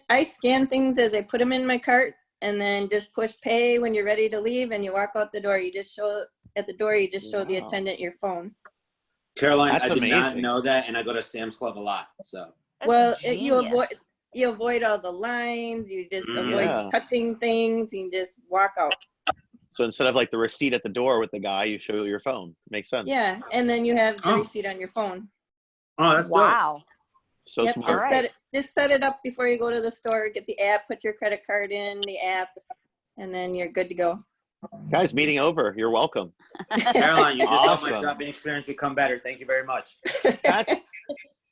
[SPEAKER 11] I scan things as I put them in my cart and then just push pay when you're ready to leave and you walk out the door. You just show the
[SPEAKER 1] Wow.
[SPEAKER 11] attendant your phone.
[SPEAKER 7] Caroline,
[SPEAKER 1] That's
[SPEAKER 7] I did not
[SPEAKER 1] amazing.
[SPEAKER 7] know that, and I go to Sam's Club a lot. So
[SPEAKER 3] That's
[SPEAKER 11] Well,
[SPEAKER 3] genius.
[SPEAKER 11] you avoid all the lines. You just
[SPEAKER 7] Mm.
[SPEAKER 11] avoid
[SPEAKER 1] Yeah.
[SPEAKER 11] touching things. You just walk out.
[SPEAKER 1] So instead of like the receipt at the door with the guy, you show your phone. Makes sense.
[SPEAKER 11] Yeah, and then you have the
[SPEAKER 7] Oh.
[SPEAKER 11] receipt on your phone.
[SPEAKER 7] oh, that's dope.
[SPEAKER 3] Wow.
[SPEAKER 1] So
[SPEAKER 11] Yep,
[SPEAKER 1] smart.
[SPEAKER 3] All right.
[SPEAKER 11] just set it up before you go to the store. Get the app, put your credit card in the app, and then you're good to go.
[SPEAKER 1] Guys, meeting over. You're welcome.
[SPEAKER 7] Caroline, you just helped my
[SPEAKER 1] Awesome.
[SPEAKER 7] shopping experience become better. Thank you very much.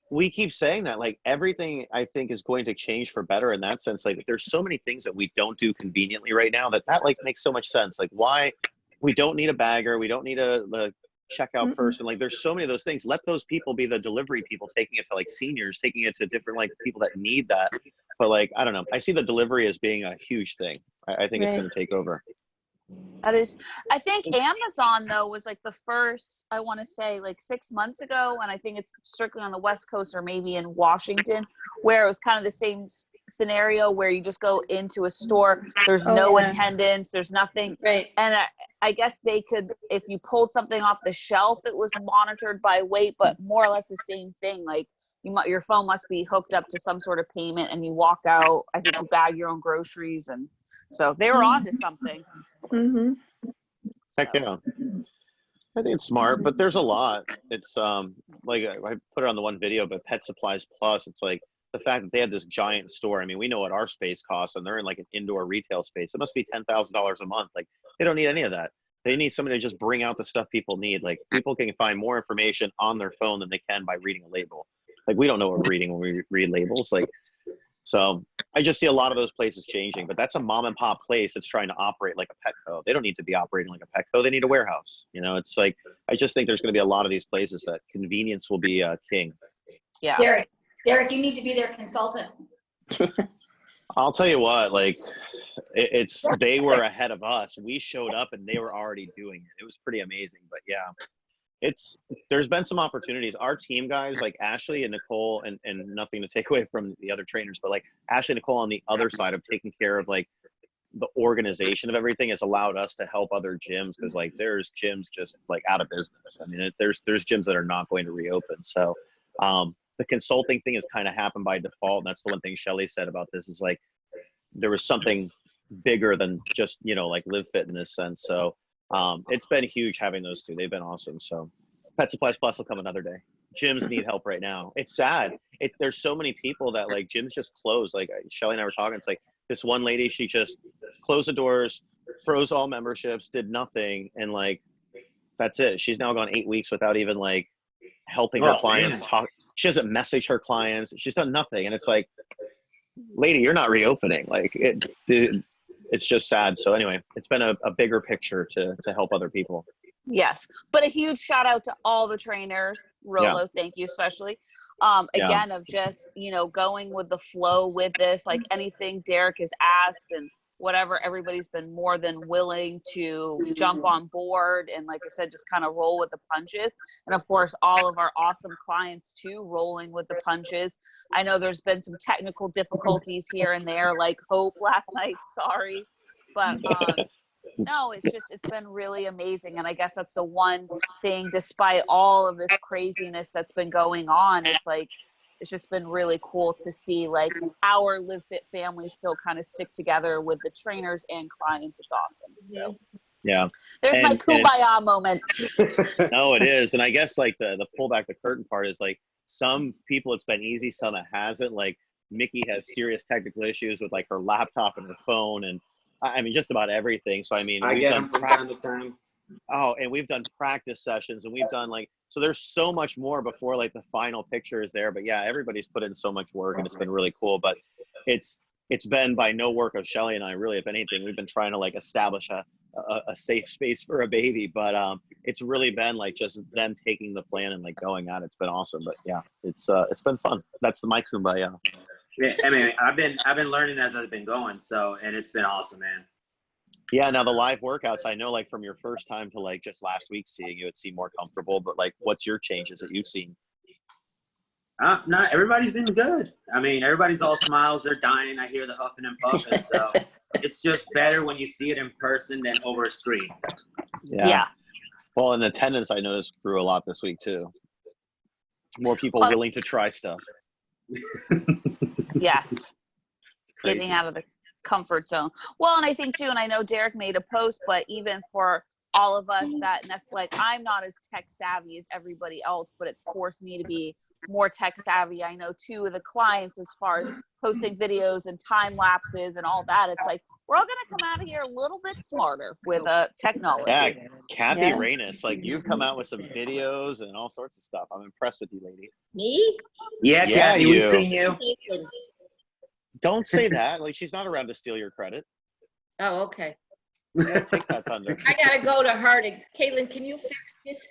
[SPEAKER 1] We keep saying that like everything I think is going to change for better in that sense. Like there's so many things that we don't do conveniently right now that like makes so much sense. Like why we don't need a bagger, we don't need the checkout
[SPEAKER 11] Mm-mm.
[SPEAKER 1] person. Like there's so many of those things. Let those people be the delivery people, taking it to like seniors, taking it to different like people that need that. But like I don't know, I see the delivery as being a huge thing. I think it's
[SPEAKER 11] Right.
[SPEAKER 1] going to take over.
[SPEAKER 3] That is, I think Amazon though was like the first, I want to say like 6 months ago, and I think it's strictly on the West Coast or maybe in Washington, where it was kind of the same scenario where you just go into a store, there's
[SPEAKER 11] Oh,
[SPEAKER 3] no
[SPEAKER 11] yeah.
[SPEAKER 3] attendance, there's nothing,
[SPEAKER 11] Right.
[SPEAKER 3] and I guess they could, if you pulled something off the shelf, it was monitored by weight, but more or less the same thing. Like your phone must be hooked up to some sort of payment, and you walk out. I think you bag your own groceries, and so they were onto something.
[SPEAKER 11] Mm-hmm.
[SPEAKER 1] Heck yeah. I think it's smart, but there's a lot. It's like I put it on the one video, but Pet Supplies Plus, it's like the fact that they had this giant store. I mean, we know what our space costs, and they're in like an indoor retail space. It must be $10,000 a month. Like they don't need any of that. They need somebody to just bring out the stuff people need. Like people can find more information on their phone than they can by reading a label. Like we don't know what we're reading when we read labels. Like so I just see a lot of those places changing, but that's a mom and pop place that's trying to operate like a Petco. They don't need to be operating like a Petco. They need a warehouse. You know, it's like, I just think there's going to be a lot of these places that convenience will be king.
[SPEAKER 3] Yeah.
[SPEAKER 10] Derek, you need to be their consultant.
[SPEAKER 1] I'll tell you what, like they were ahead of us. We showed up and they were already doing it. It was pretty amazing, but yeah, there's been some opportunities. Our team guys like Ashley and Nicole, and nothing to take away from the other trainers, but like Ashley and Nicole on the other side of taking care of like the organization of everything has allowed us to help other gyms, because like there's gyms just like out of business. I mean, there's gyms that are not going to reopen. So the consulting thing has kind of happened by default. And that's the one thing Shelly said about this is like, there was something bigger than just, you know, like Live Fit in this sense. So it's been huge having those two. They've been awesome. So Pet Supplies Plus will come another day. Gyms need help right now. It's sad. There's so many people that like gyms just closed. Like Shelly and I were talking, it's like this one lady, she just closed the doors, froze all memberships, did nothing. And like, that's it. She's now gone 8 weeks without even like helping her clients talk. She doesn't message her clients. She's done nothing. And it's like, lady, you're not reopening. Like it's just sad. So anyway, it's been a bigger picture to help other people.
[SPEAKER 3] Yes, but a huge shout out to all the trainers, Rolo, thank you especially. Again, of just, you know, going with the flow with this, like anything Derek has asked and whatever, everybody's been more than willing to jump on board and, like I said, just kind of roll with the punches. And of course, all of our awesome clients too, rolling with the punches. I know there's been some technical difficulties here and there, like Hope last night, sorry, but no, it's been really amazing. And I guess that's the one thing, despite all of this craziness that's been going on, it's like, it's just been really cool to see like our Live Fit family still kind of stick together with the trainers and clients. It's awesome. So
[SPEAKER 1] yeah,
[SPEAKER 3] there's my kumbaya moment.
[SPEAKER 1] No, it is. And I guess like the pull back the curtain part is like some people it's been easy, some it hasn't. Like Mickey has serious technical issues with like her laptop and her phone and I mean, just about everything. So, I mean,
[SPEAKER 7] I get them from time to time.
[SPEAKER 1] Oh, and we've done practice sessions and we've done like, so there's so much more before like the final picture is there. But yeah, everybody's put in so much work and it's been really cool. But it's been by no work of Shelly and I really, if anything, we've been trying to like establish a safe space for a baby. But it's really been like just them taking the plan and like going at it. It's been awesome. But yeah, it's been fun. That's my kumbaya.
[SPEAKER 7] Yeah, I mean, I've been learning as I've been going, so, and it's been awesome, man.
[SPEAKER 1] Yeah, now the live workouts, I know like from your first time to like just last week seeing you, it seemed more comfortable, but like what's your changes that you've seen?
[SPEAKER 7] Not everybody's been good. I mean, everybody's all smiles, they're dying. I hear the huffing and puffing, so it's just better when you see it in person than over a screen.
[SPEAKER 1] Yeah. Well, and attendance I noticed grew a lot this week too. More people willing to try stuff.
[SPEAKER 3] Yes. Getting out of the comfort zone. Well, and I think too, and I know Derek made a post, but even for all of us that's like, I'm not as tech savvy as everybody else, but it's forced me to be more tech savvy. I know two of the clients, as far as posting videos and time lapses and all that, it's like, we're all going to come out of here a little bit smarter with technology.
[SPEAKER 1] Yeah, Kathy Reynos, like you've come out with some videos and all sorts of stuff. I'm impressed with you, lady.
[SPEAKER 4] Me?
[SPEAKER 7] Yeah, Kathy, we've seen you.
[SPEAKER 1] Don't say that. Like she's not around to steal your credit.
[SPEAKER 4] Oh, okay.
[SPEAKER 1] Yeah, take that thunder.
[SPEAKER 4] I gotta go to her to, Caitlin, can you fix this?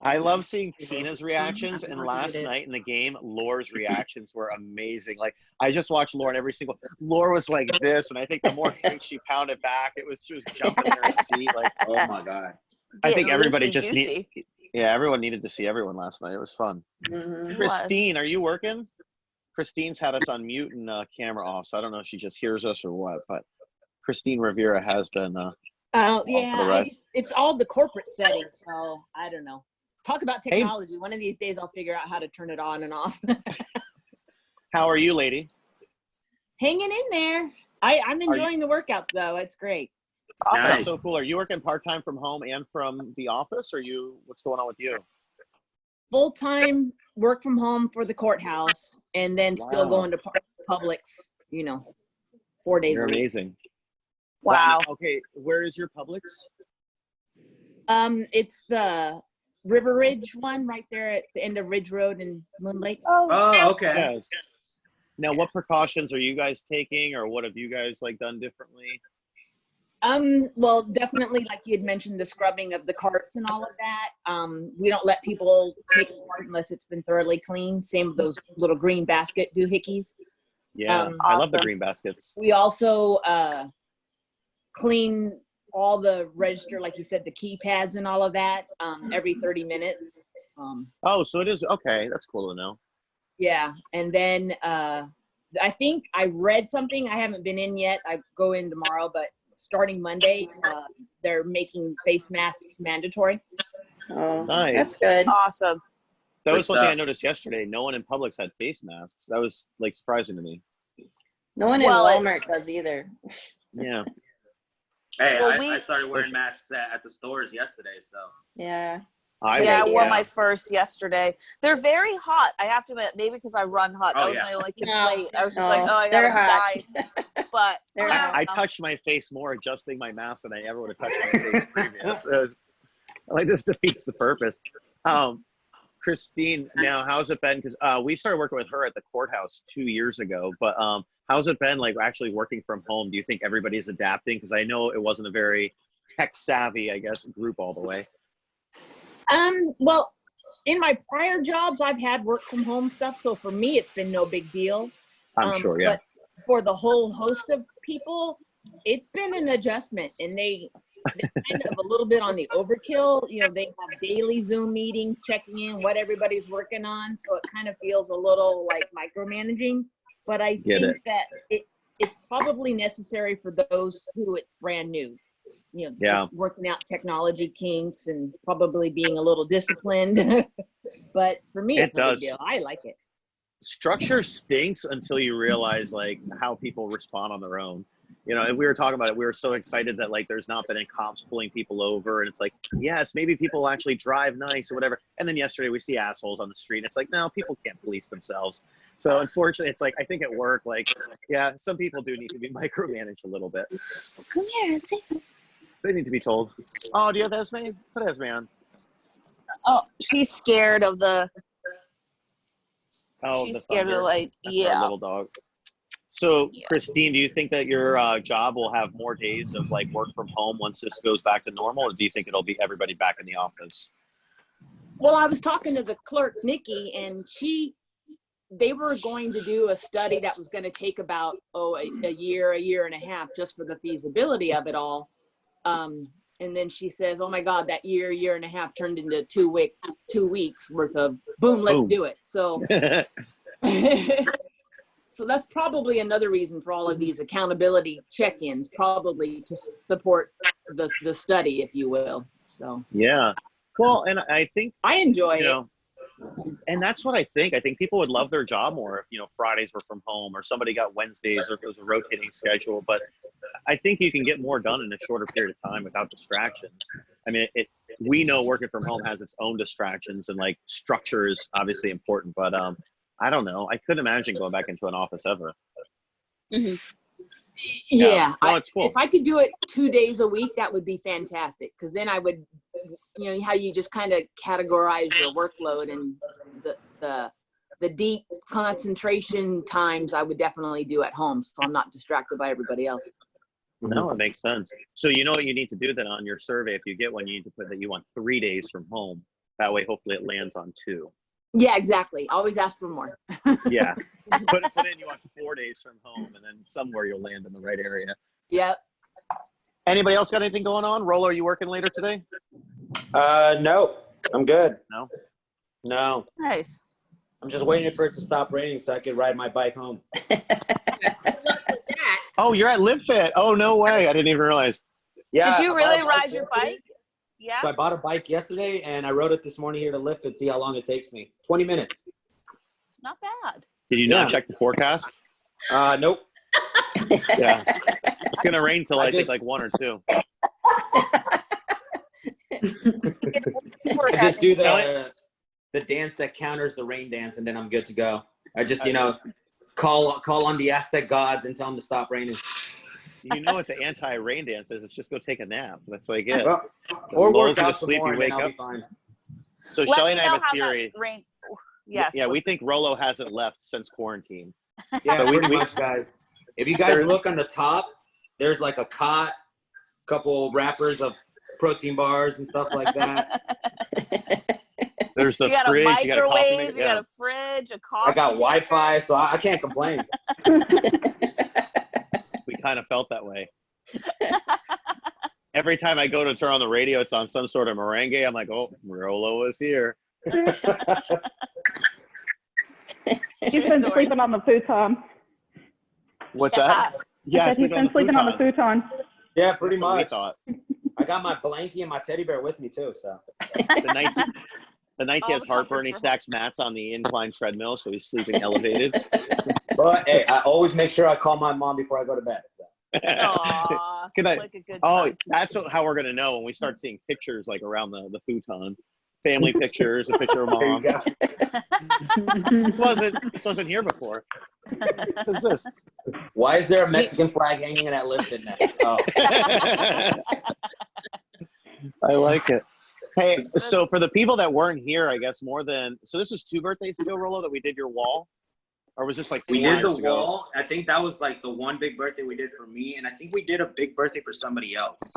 [SPEAKER 1] I love seeing Tina's reactions, and last night in the game, Laura's reactions were amazing. Like I just watched Laura in every single. Laura was like this, and I think the more cakes she pounded back, she was jumping in her seat. Like,
[SPEAKER 7] oh my god!
[SPEAKER 1] I think everybody just needed. Yeah, everyone needed to see everyone last night. It was fun.
[SPEAKER 4] Mm-hmm.
[SPEAKER 1] Christine, are you working? Christine's had us on mute and camera off, so I don't know if she just hears us or what. But Christine Rivera has been.
[SPEAKER 12] Oh yeah, it's all the corporate settings, so I don't know. Talk about technology. Hey. One of these days I'll figure out how to turn it on and off.
[SPEAKER 1] How are you, lady?
[SPEAKER 12] Hanging in there. I'm enjoying the workouts though. It's great.
[SPEAKER 1] Awesome. That's so cool. Are you working part-time from home and from the office, or what's going on with you?
[SPEAKER 12] Full-time work from home for the courthouse, and then still going to Publix, 4 days a week.
[SPEAKER 1] Amazing.
[SPEAKER 3] Wow.
[SPEAKER 1] Okay, where is your Publix?
[SPEAKER 12] It's the River Ridge one right there at the end of Ridge Road and Moon Lake.
[SPEAKER 7] Oh, okay.
[SPEAKER 1] Yes. Now, what precautions are you guys taking, or what have you guys done differently?
[SPEAKER 12] Well, definitely, like you had mentioned, the scrubbing of the carts and all of that. We don't let people take it apart unless it's been thoroughly cleaned. Same with those little green basket doohickeys.
[SPEAKER 1] Yeah, I love the green baskets.
[SPEAKER 12] We also clean all the register, like you said, the keypads and all of that every 30 minutes.
[SPEAKER 1] So it is. Okay, that's cool to know.
[SPEAKER 12] Yeah, and then I think I read something. I haven't been in yet. I go in tomorrow, but starting Monday, they're making face masks mandatory.
[SPEAKER 11] Oh,
[SPEAKER 1] nice.
[SPEAKER 11] That's good.
[SPEAKER 3] Awesome.
[SPEAKER 1] That
[SPEAKER 7] Good
[SPEAKER 1] was something I
[SPEAKER 7] stuff.
[SPEAKER 1] noticed yesterday. No one in Publix had face masks. That was like surprising to me.
[SPEAKER 11] No one in
[SPEAKER 3] Well,
[SPEAKER 11] Walmart does either.
[SPEAKER 1] Yeah.
[SPEAKER 7] Hey,
[SPEAKER 3] Well,
[SPEAKER 7] I started wearing masks at the stores yesterday, so.
[SPEAKER 11] Yeah.
[SPEAKER 3] Yeah, I wore
[SPEAKER 11] idea.
[SPEAKER 3] my first yesterday. They're very hot. I have to admit, maybe because I run hot.
[SPEAKER 7] Oh,
[SPEAKER 3] That was
[SPEAKER 7] yeah.
[SPEAKER 3] my only complaint. I was just
[SPEAKER 11] No,
[SPEAKER 3] like, oh, I
[SPEAKER 11] they're
[SPEAKER 3] gotta
[SPEAKER 11] hot.
[SPEAKER 3] die. But
[SPEAKER 11] They're
[SPEAKER 3] I
[SPEAKER 11] hot.
[SPEAKER 3] don't
[SPEAKER 1] I
[SPEAKER 3] know.
[SPEAKER 1] touched my face more adjusting my mask than I ever would have touched my face previous. It was, like, this defeats the purpose. Christine, now how's it been? Because we started working with her at the courthouse 2 years ago, but how's it been like actually working from home? Do you think everybody's adapting? Because I know it wasn't a very tech savvy, I guess, group all the way.
[SPEAKER 12] Well, in my prior jobs, I've had work from home stuff, so for me, it's been no big deal.
[SPEAKER 1] I'm sure, yeah.
[SPEAKER 12] But for the whole host of people, it's been an adjustment, and they kind of a little bit on the overkill. You know, they have daily Zoom meetings, checking in what everybody's working on, so it kind of feels a little like micromanaging. But I think that it's probably necessary for those who it's brand new. You know,
[SPEAKER 1] Yeah.
[SPEAKER 12] just working out technology kinks and probably being a little disciplined. But for me, it's
[SPEAKER 1] It
[SPEAKER 12] no big
[SPEAKER 1] does.
[SPEAKER 12] deal. I like it.
[SPEAKER 1] Structure stinks until you realize like how people respond on their own. You know, and we were talking about it. We were so excited that like there's not been any cops pulling people over, and it's like, yes, maybe people will actually drive nice or whatever. And then yesterday we see assholes on the street. And it's like, no, people can't police themselves. So unfortunately, it's like I think at work, like, yeah, some people do need to be micromanaged a little bit.
[SPEAKER 3] Come here, see.
[SPEAKER 1] They need to be told. Oh, do you have Esme? Put Esme on.
[SPEAKER 3] Oh, she's scared of the.
[SPEAKER 1] Oh,
[SPEAKER 3] She's
[SPEAKER 1] the
[SPEAKER 3] scared
[SPEAKER 1] thunder.
[SPEAKER 3] of like,
[SPEAKER 1] That's
[SPEAKER 3] yeah.
[SPEAKER 1] our little dog. So, Christine, do you think that your job will have more days of like work from home once this goes back to normal, or do you think it'll be everybody back in the office?
[SPEAKER 12] Well, I was talking to the clerk, Nikki, and they were going to do a study that was going to take about, a year and a half just for the feasibility of it all. And then she says, oh my God, that year and a half turned into 2 weeks worth of boom, let's do it. So, so that's probably another reason for all of these accountability check-ins, probably to support the study, if you will. So
[SPEAKER 1] Yeah. Well, and I think
[SPEAKER 12] I enjoy
[SPEAKER 1] you
[SPEAKER 12] it.
[SPEAKER 1] know, and that's what I think. I think people would love their job more if, you know, Fridays were from home or somebody got Wednesdays or if it was a rotating schedule. But I think you can get more done in a shorter period of time without distractions. I mean, we know working from home has its own distractions, and like structure is obviously important. But I don't know. I couldn't imagine going back into an office ever.
[SPEAKER 12] Mm-hmm. Yeah,
[SPEAKER 1] Oh, it's cool.
[SPEAKER 12] if I could do it 2 days a week, that would be fantastic. Because then I would, you know, how you just kind of categorize your workload and the deep concentration times I would definitely do at home, so I'm not distracted by everybody else.
[SPEAKER 1] No, it makes sense. So you know what you need to do then on your survey, if you get one, you need to put that you want 3 days from home. That way, hopefully it lands on 2.
[SPEAKER 12] Yeah, exactly. Always ask for more.
[SPEAKER 1] Yeah. Put in you want 4 days from home, and then somewhere you'll land in the right area.
[SPEAKER 12] Yep.
[SPEAKER 1] Anybody else got anything going on? Rolo, are you working later today?
[SPEAKER 7] No, I'm good.
[SPEAKER 1] No?
[SPEAKER 7] No.
[SPEAKER 3] Nice.
[SPEAKER 7] I'm just waiting for it to stop raining so I can ride my bike home.
[SPEAKER 1] Oh, you're at LiveFit. Oh, no way. I didn't even realize.
[SPEAKER 7] Yeah.
[SPEAKER 3] Did you
[SPEAKER 7] I
[SPEAKER 3] really
[SPEAKER 7] bought a
[SPEAKER 3] ride your
[SPEAKER 7] yesterday.
[SPEAKER 3] bike? Yeah.
[SPEAKER 7] So I bought a bike yesterday and I rode it this morning here to lift it, see how long it takes me. 20 minutes.
[SPEAKER 3] Not bad.
[SPEAKER 1] Did you not check the forecast?
[SPEAKER 7] Nope.
[SPEAKER 1] Yeah. It's going to rain till I think
[SPEAKER 7] just-
[SPEAKER 1] like 1 or 2.
[SPEAKER 7] I just do the dance that counters the rain dance, and then I'm good to go. I just, call on the Aztec gods and tell them to stop raining.
[SPEAKER 1] You know what the anti-rain dance is? It's just go take a nap. That's like it.
[SPEAKER 7] Well, or
[SPEAKER 1] Lulls
[SPEAKER 7] work
[SPEAKER 1] you to
[SPEAKER 7] out some
[SPEAKER 1] sleep,
[SPEAKER 7] more,
[SPEAKER 1] you
[SPEAKER 7] and then
[SPEAKER 1] wake
[SPEAKER 7] I'll
[SPEAKER 1] up.
[SPEAKER 7] be fine.
[SPEAKER 1] So
[SPEAKER 3] Let
[SPEAKER 1] Shelly
[SPEAKER 3] me
[SPEAKER 1] and I
[SPEAKER 3] know
[SPEAKER 1] have a
[SPEAKER 3] how
[SPEAKER 1] theory.
[SPEAKER 3] that rain. Yes.
[SPEAKER 1] Yeah, we think Rolo hasn't left since quarantine.
[SPEAKER 7] Yeah,
[SPEAKER 1] So
[SPEAKER 7] pretty much, guys. If you guys look on the top, there's like a cot, couple wrappers of protein bars and stuff like that.
[SPEAKER 1] There's the
[SPEAKER 3] You got
[SPEAKER 1] fridge.
[SPEAKER 3] a
[SPEAKER 1] You got a coffee
[SPEAKER 3] microwave.
[SPEAKER 1] maker.
[SPEAKER 3] You got a fridge. A coffee.
[SPEAKER 7] I got
[SPEAKER 3] maker.
[SPEAKER 7] Wi-Fi, so I can't complain.
[SPEAKER 1] We kind of felt that way. Every time I go to turn on the radio, it's on some sort of merengue. I'm like, oh, Rolo is here.
[SPEAKER 13] He's been sleeping on the futon.
[SPEAKER 1] What's that? Yeah,
[SPEAKER 13] He's been sleeping on the futon.
[SPEAKER 7] Yeah, pretty
[SPEAKER 1] That's what we
[SPEAKER 7] much.
[SPEAKER 1] thought.
[SPEAKER 7] I got my blankie and my teddy bear with me too. So
[SPEAKER 1] The The nights he
[SPEAKER 3] All
[SPEAKER 1] has
[SPEAKER 3] the comforts
[SPEAKER 1] heartburn, he
[SPEAKER 3] for
[SPEAKER 1] stacks mats on the incline treadmill, so he's sleeping elevated.
[SPEAKER 7] But hey, I always make sure I call my mom before I go to bed.
[SPEAKER 3] Aw,
[SPEAKER 1] Good night.
[SPEAKER 3] like a good
[SPEAKER 1] Oh,
[SPEAKER 3] son.
[SPEAKER 1] that's how we're gonna know when we start seeing pictures like around the futon, family pictures, a picture of
[SPEAKER 7] There you
[SPEAKER 1] mom.
[SPEAKER 7] go.
[SPEAKER 1] This wasn't here before. What's this?
[SPEAKER 7] Why is there a Mexican flag hanging in that lifted net? Oh,
[SPEAKER 1] I like it. Hey, so for the people that weren't here, I guess so this was 2 birthdays ago, Rolo, that we did your wall, or was this like 4
[SPEAKER 7] we did the
[SPEAKER 1] years ago?
[SPEAKER 7] wall. I think that was like the one big birthday we did for me, and I think we did a big birthday for somebody else.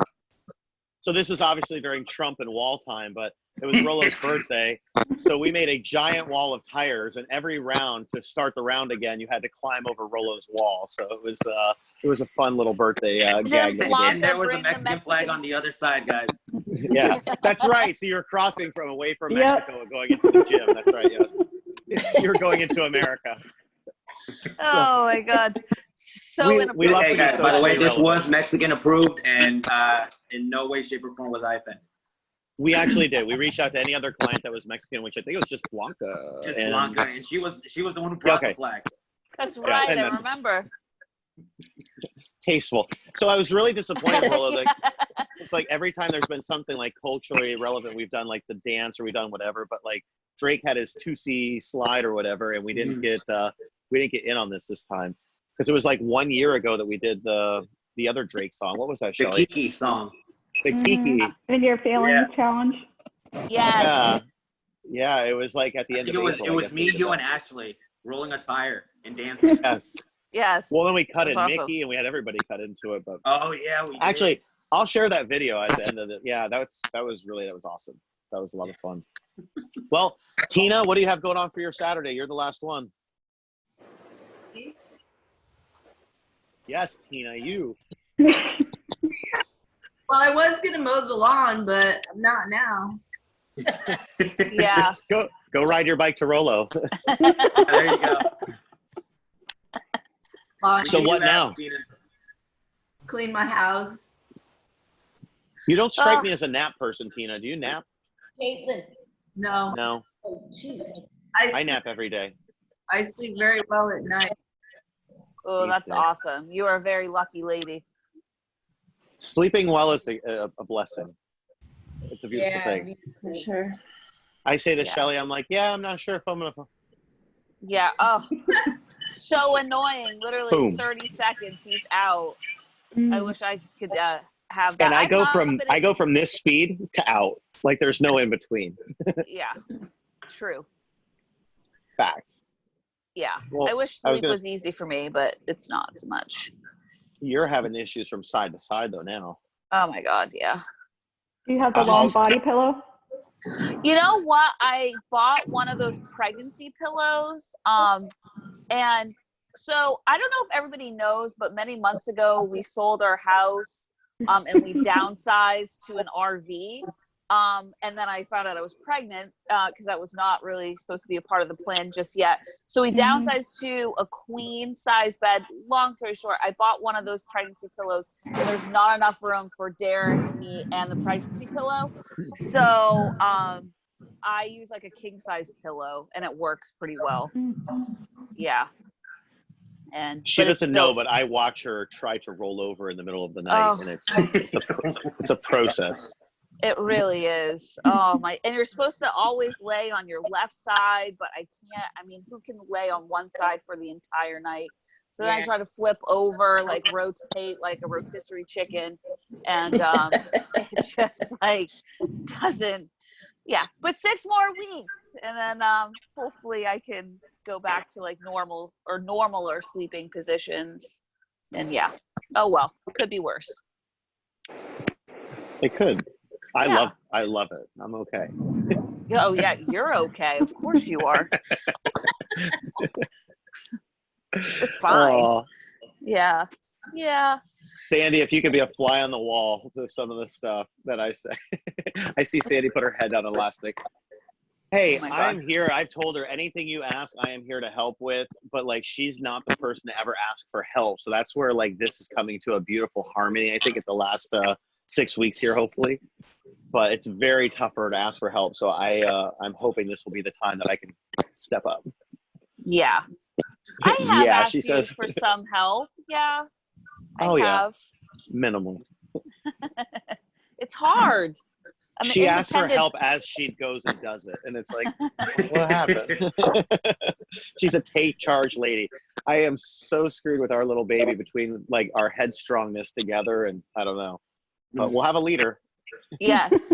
[SPEAKER 1] So this was obviously during Trump and wall time, but it was Rolo's birthday. So we made a giant wall of tires, and every round to start the round again, you had to climb over Rolo's wall. So it was a fun little birthday gag that we did.
[SPEAKER 7] And there was a Mexican flag on the other side, guys.
[SPEAKER 1] Yeah, that's right. So you're crossing from away from Mexico and going into the gym. That's right. Yeah, you're going into America.
[SPEAKER 3] Oh my God. So
[SPEAKER 1] we love
[SPEAKER 7] Hey
[SPEAKER 1] to be
[SPEAKER 7] guys, by the way,
[SPEAKER 1] socially
[SPEAKER 7] this
[SPEAKER 1] relevant.
[SPEAKER 7] was Mexican approved, and in no way, shape, or form was I offended.
[SPEAKER 1] We actually did. We reached out to any other client that was Mexican, which I think it was just Blanca.
[SPEAKER 7] Just
[SPEAKER 1] and-
[SPEAKER 7] Blanca, and she was the one who brought
[SPEAKER 1] Okay.
[SPEAKER 7] the flag.
[SPEAKER 3] That's
[SPEAKER 1] Yeah,
[SPEAKER 3] right.
[SPEAKER 1] and
[SPEAKER 3] I
[SPEAKER 1] that's-
[SPEAKER 3] remember.
[SPEAKER 1] Tasteful. So I was really disappointed, Rolo. Like, it's like every time there's been something like culturally relevant, we've done like the dance or we've done whatever, but like Drake had his 2C slide or whatever, and we didn't get in on this time because it was like 1 year ago that we did the other Drake song. What was that,
[SPEAKER 7] The
[SPEAKER 1] Shelly?
[SPEAKER 7] Kiki song.
[SPEAKER 1] The Kiki.
[SPEAKER 13] In your feelings challenge.
[SPEAKER 3] Yes.
[SPEAKER 1] Yeah, it was like at the
[SPEAKER 7] I
[SPEAKER 1] end
[SPEAKER 7] think
[SPEAKER 1] of
[SPEAKER 7] it was
[SPEAKER 1] April,
[SPEAKER 7] it
[SPEAKER 1] I
[SPEAKER 7] was
[SPEAKER 1] guess
[SPEAKER 7] me,
[SPEAKER 1] we did
[SPEAKER 7] you,
[SPEAKER 1] that.
[SPEAKER 7] and Ashley rolling a tire and dancing.
[SPEAKER 1] Yes.
[SPEAKER 3] Yes.
[SPEAKER 1] Well, then we cut in
[SPEAKER 3] That's awesome.
[SPEAKER 1] Mickey, and we had everybody cut into it. But
[SPEAKER 7] Oh yeah, we did.
[SPEAKER 1] actually, I'll share that video at the end of it. Yeah, that was awesome. That was a lot of fun. Well, Tina, what do you have going on for your Saturday? You're the last one. Yes, Tina, you.
[SPEAKER 14] Well, I was gonna mow the lawn, but I'm not now.
[SPEAKER 3] Yeah.
[SPEAKER 1] Go ride your bike to Rolo.
[SPEAKER 7] There you go.
[SPEAKER 1] So what now?
[SPEAKER 14] Clean my house.
[SPEAKER 1] You don't strike me as a nap person, Tina. Do you nap?
[SPEAKER 14] Caitlin. No.
[SPEAKER 1] No.
[SPEAKER 14] Oh, jeez.
[SPEAKER 1] I nap every day.
[SPEAKER 14] I sleep very well at night.
[SPEAKER 3] Oh,
[SPEAKER 1] Me
[SPEAKER 3] that's
[SPEAKER 1] too.
[SPEAKER 3] awesome. You are a very lucky lady.
[SPEAKER 1] Sleeping well is a blessing. It's a beautiful thing.
[SPEAKER 14] For sure.
[SPEAKER 1] I say to
[SPEAKER 3] Yeah.
[SPEAKER 1] Shelly, I'm like, yeah, I'm not sure if I'm gonna.
[SPEAKER 3] Yeah. Oh, so annoying. Literally
[SPEAKER 1] Boom.
[SPEAKER 3] 30 seconds, he's out. I wish I could have that.
[SPEAKER 1] And I
[SPEAKER 3] I'm
[SPEAKER 1] go
[SPEAKER 3] not
[SPEAKER 1] from
[SPEAKER 3] limited-
[SPEAKER 1] this speed to out. Like there's no in between.
[SPEAKER 3] Yeah. True.
[SPEAKER 1] Facts.
[SPEAKER 3] Yeah.
[SPEAKER 1] Well,
[SPEAKER 3] I wish
[SPEAKER 1] I was
[SPEAKER 3] sleep
[SPEAKER 1] gonna-
[SPEAKER 3] was easy for me, but it's not as much.
[SPEAKER 1] You're having issues from side to side though now.
[SPEAKER 3] Oh my God. Yeah.
[SPEAKER 13] Do you have the long body pillow?
[SPEAKER 3] You know what? I bought one of those pregnancy pillows. And so I don't know if everybody knows, but many months ago we sold our house and we downsized to an RV. And then I found out I was pregnant because that was not really supposed to be a part of the plan just yet. So we downsized to a queen size bed. Long story short, I bought one of those pregnancy pillows and there's not enough room for Derek, me, and the pregnancy pillow. So I use like a king size pillow and it works pretty well. Yeah. And
[SPEAKER 1] She
[SPEAKER 3] but it's
[SPEAKER 1] doesn't
[SPEAKER 3] so-
[SPEAKER 1] know, but I watch her try to roll over in the middle of the night,
[SPEAKER 3] Oh.
[SPEAKER 1] and it's a process.
[SPEAKER 3] It really is. Oh my! And you're supposed to always lay on your left side, but I can't. I mean, who can lay on one side for the entire night? So then I
[SPEAKER 4] Yeah.
[SPEAKER 3] try to flip over, like rotate like a rotisserie chicken, and it just like doesn't. Yeah, but 6 more weeks, and then hopefully I can go back to like normal or sleeping positions. And yeah. Oh well, could be worse.
[SPEAKER 1] It could.
[SPEAKER 3] Yeah.
[SPEAKER 1] I love it. I'm okay.
[SPEAKER 3] Oh yeah, you're okay. Of course you are. You're fine.
[SPEAKER 1] Aw.
[SPEAKER 3] Yeah. Yeah.
[SPEAKER 1] Sandy, if you could be a fly on the wall to some of the stuff that I say. I see Sandy put her head down elastic. Hey,
[SPEAKER 3] Oh my God.
[SPEAKER 1] I'm here. I've told her anything you ask, I am here to help with. But like, she's not the person to ever ask for help. So that's where like this is coming to a beautiful harmony. I think at the last 6 weeks here, hopefully. But it's very tough for her to ask for help. So I'm hoping this will be the time that I can step up.
[SPEAKER 3] Yeah. I have
[SPEAKER 1] Yeah,
[SPEAKER 3] asked
[SPEAKER 1] she
[SPEAKER 3] you
[SPEAKER 1] says.
[SPEAKER 3] for some help. Yeah.
[SPEAKER 1] Oh,
[SPEAKER 3] I
[SPEAKER 1] yeah.
[SPEAKER 3] have.
[SPEAKER 1] Minimal.
[SPEAKER 3] It's hard. I'm
[SPEAKER 1] She asks for
[SPEAKER 3] independent.
[SPEAKER 1] help as she goes and does it. And it's like, what happened? She's a take charge lady. I am so screwed with our little baby between like our headstrongness together. And I don't know. But we'll have a leader.
[SPEAKER 3] Yes.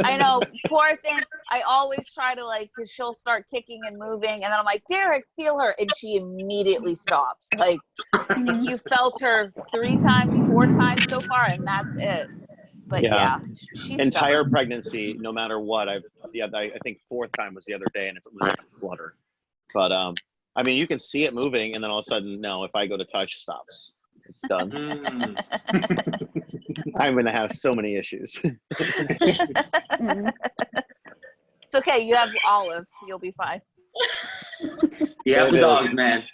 [SPEAKER 3] I know, poor thing. I always try to like, cause she'll start kicking and moving, and then I'm like, Derek, feel her, and she immediately stops. Like, I think you felt her 3 times, 4 times so far, and that's it. But yeah, she's
[SPEAKER 1] entire
[SPEAKER 3] stubborn.
[SPEAKER 1] pregnancy, no matter what. I think 4th time was the other day, and it was like a flutter. But I mean, you can see it moving, and then all of a sudden, no. If I go to touch, it stops. It's done. I'm gonna have so many issues.
[SPEAKER 3] It's okay. You have Olive. You'll be fine.
[SPEAKER 7] Yeah, the dogs, man.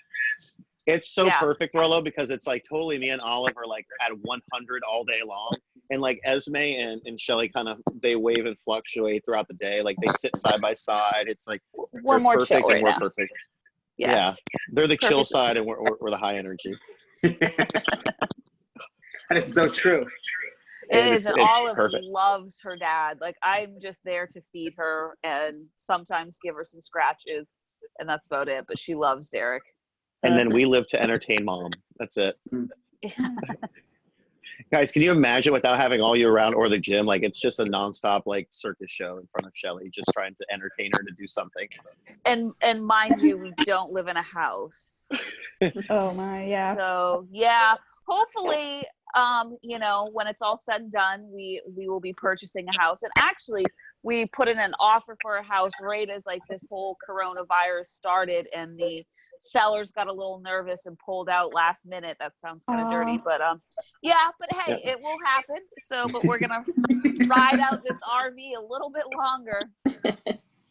[SPEAKER 1] It's so perfect, Rollo, because it's like totally me and Olive are like at 100 all day long. And like Esme and Shelly kind of, they wave and fluctuate throughout the day. Like they sit side by side. It's like,
[SPEAKER 3] We're more
[SPEAKER 1] perfect
[SPEAKER 3] chill right
[SPEAKER 1] and we're
[SPEAKER 3] now.
[SPEAKER 1] perfect.
[SPEAKER 3] Yes.
[SPEAKER 1] Yeah. They're the chill
[SPEAKER 3] Perfect.
[SPEAKER 1] side and we're the high energy.
[SPEAKER 15] That is so true.
[SPEAKER 3] It is, and
[SPEAKER 1] it's
[SPEAKER 3] Olive
[SPEAKER 1] perfect.
[SPEAKER 3] loves her dad. Like, I'm just there to feed her and sometimes give her some scratches, and that's about it. But she loves Derek.
[SPEAKER 1] And then we live to entertain mom. That's it. Guys, can you imagine without having all you around or the gym? Like it's just a nonstop like circus show in front of Shelly, just trying to entertain her to do something.
[SPEAKER 3] And mind you, we don't live in a house.
[SPEAKER 13] Oh my, yeah.
[SPEAKER 3] So yeah, hopefully, you know, when it's all said and done, we will be purchasing a house. And actually, we put in an offer for a house right as like this whole coronavirus started, and the sellers got a little nervous and pulled out last minute. That sounds kind of dirty, but yeah. But hey, it will happen. So, but we're gonna ride out this RV a little bit longer.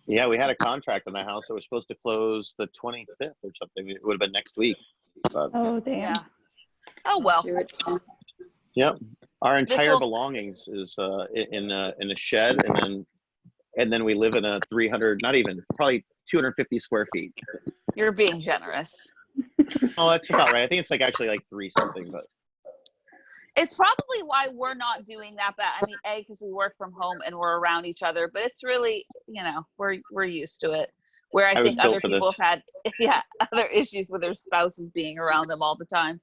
[SPEAKER 1] Yeah, we had a contract on the house that was supposed to close the 25th or something. It would have been next week. But,
[SPEAKER 13] Oh damn.
[SPEAKER 3] Yeah. Oh well.
[SPEAKER 1] yep. Our entire
[SPEAKER 3] will-
[SPEAKER 1] belongings is in a shed, and then we live in a 300, not even, probably 250 square feet.
[SPEAKER 3] You're being generous.
[SPEAKER 1] Oh, that's about right. I think it's like actually like 3 something, but
[SPEAKER 3] It's probably why we're not doing that bad. I mean, A, because we work from home and we're around each other, but it's really, you know, we're used to it. Where I
[SPEAKER 1] I was
[SPEAKER 3] think
[SPEAKER 1] built
[SPEAKER 3] other
[SPEAKER 1] for
[SPEAKER 3] people
[SPEAKER 1] this.
[SPEAKER 3] have had, other issues with their spouses being around them all the time.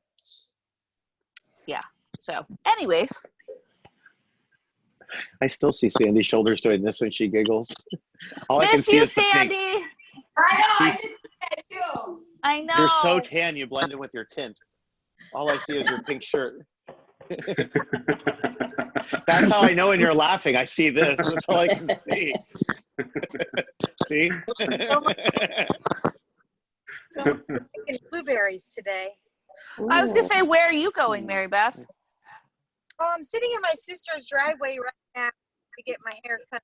[SPEAKER 3] Yeah. So, anyways,
[SPEAKER 1] I still see Sandy's shoulders doing this when she giggles. All I can
[SPEAKER 3] miss
[SPEAKER 1] see
[SPEAKER 3] you,
[SPEAKER 1] is the pink.
[SPEAKER 3] Sandy.
[SPEAKER 10] I know, I
[SPEAKER 1] She's-
[SPEAKER 10] just said too.
[SPEAKER 3] I know.
[SPEAKER 1] You're so tan, you blend in with your tint. All I see is your pink shirt. That's how I know when you're laughing. I see this. That's all I can see. See?
[SPEAKER 6] So I'm picking blueberries today.
[SPEAKER 3] I was gonna say, where are you going, Mary Beth?
[SPEAKER 6] Oh, I'm sitting in my sister's driveway right now to get my hair cut.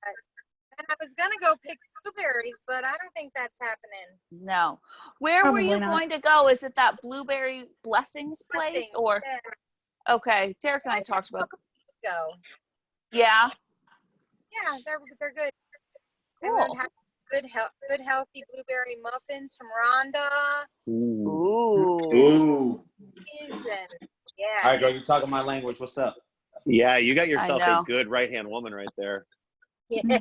[SPEAKER 6] And I was gonna go pick blueberries, but I don't think that's happening.
[SPEAKER 3] No. Where
[SPEAKER 13] Probably
[SPEAKER 3] were you
[SPEAKER 13] not.
[SPEAKER 3] going to go? Is it that Blueberry Blessings place, or?
[SPEAKER 6] Yeah.
[SPEAKER 3] Okay, Derek and I talked about.
[SPEAKER 6] Go.
[SPEAKER 3] Yeah.
[SPEAKER 6] Yeah, they're good. I
[SPEAKER 3] Cool.
[SPEAKER 6] learned how good healthy blueberry muffins from Rhonda.
[SPEAKER 3] Ooh.
[SPEAKER 7] Ooh.
[SPEAKER 6] And
[SPEAKER 7] All
[SPEAKER 6] yeah.
[SPEAKER 7] right, girl, you talking my language. What's up?
[SPEAKER 1] Yeah, you got yourself
[SPEAKER 3] know.
[SPEAKER 1] a good right-hand woman right there.
[SPEAKER 6] Yeah.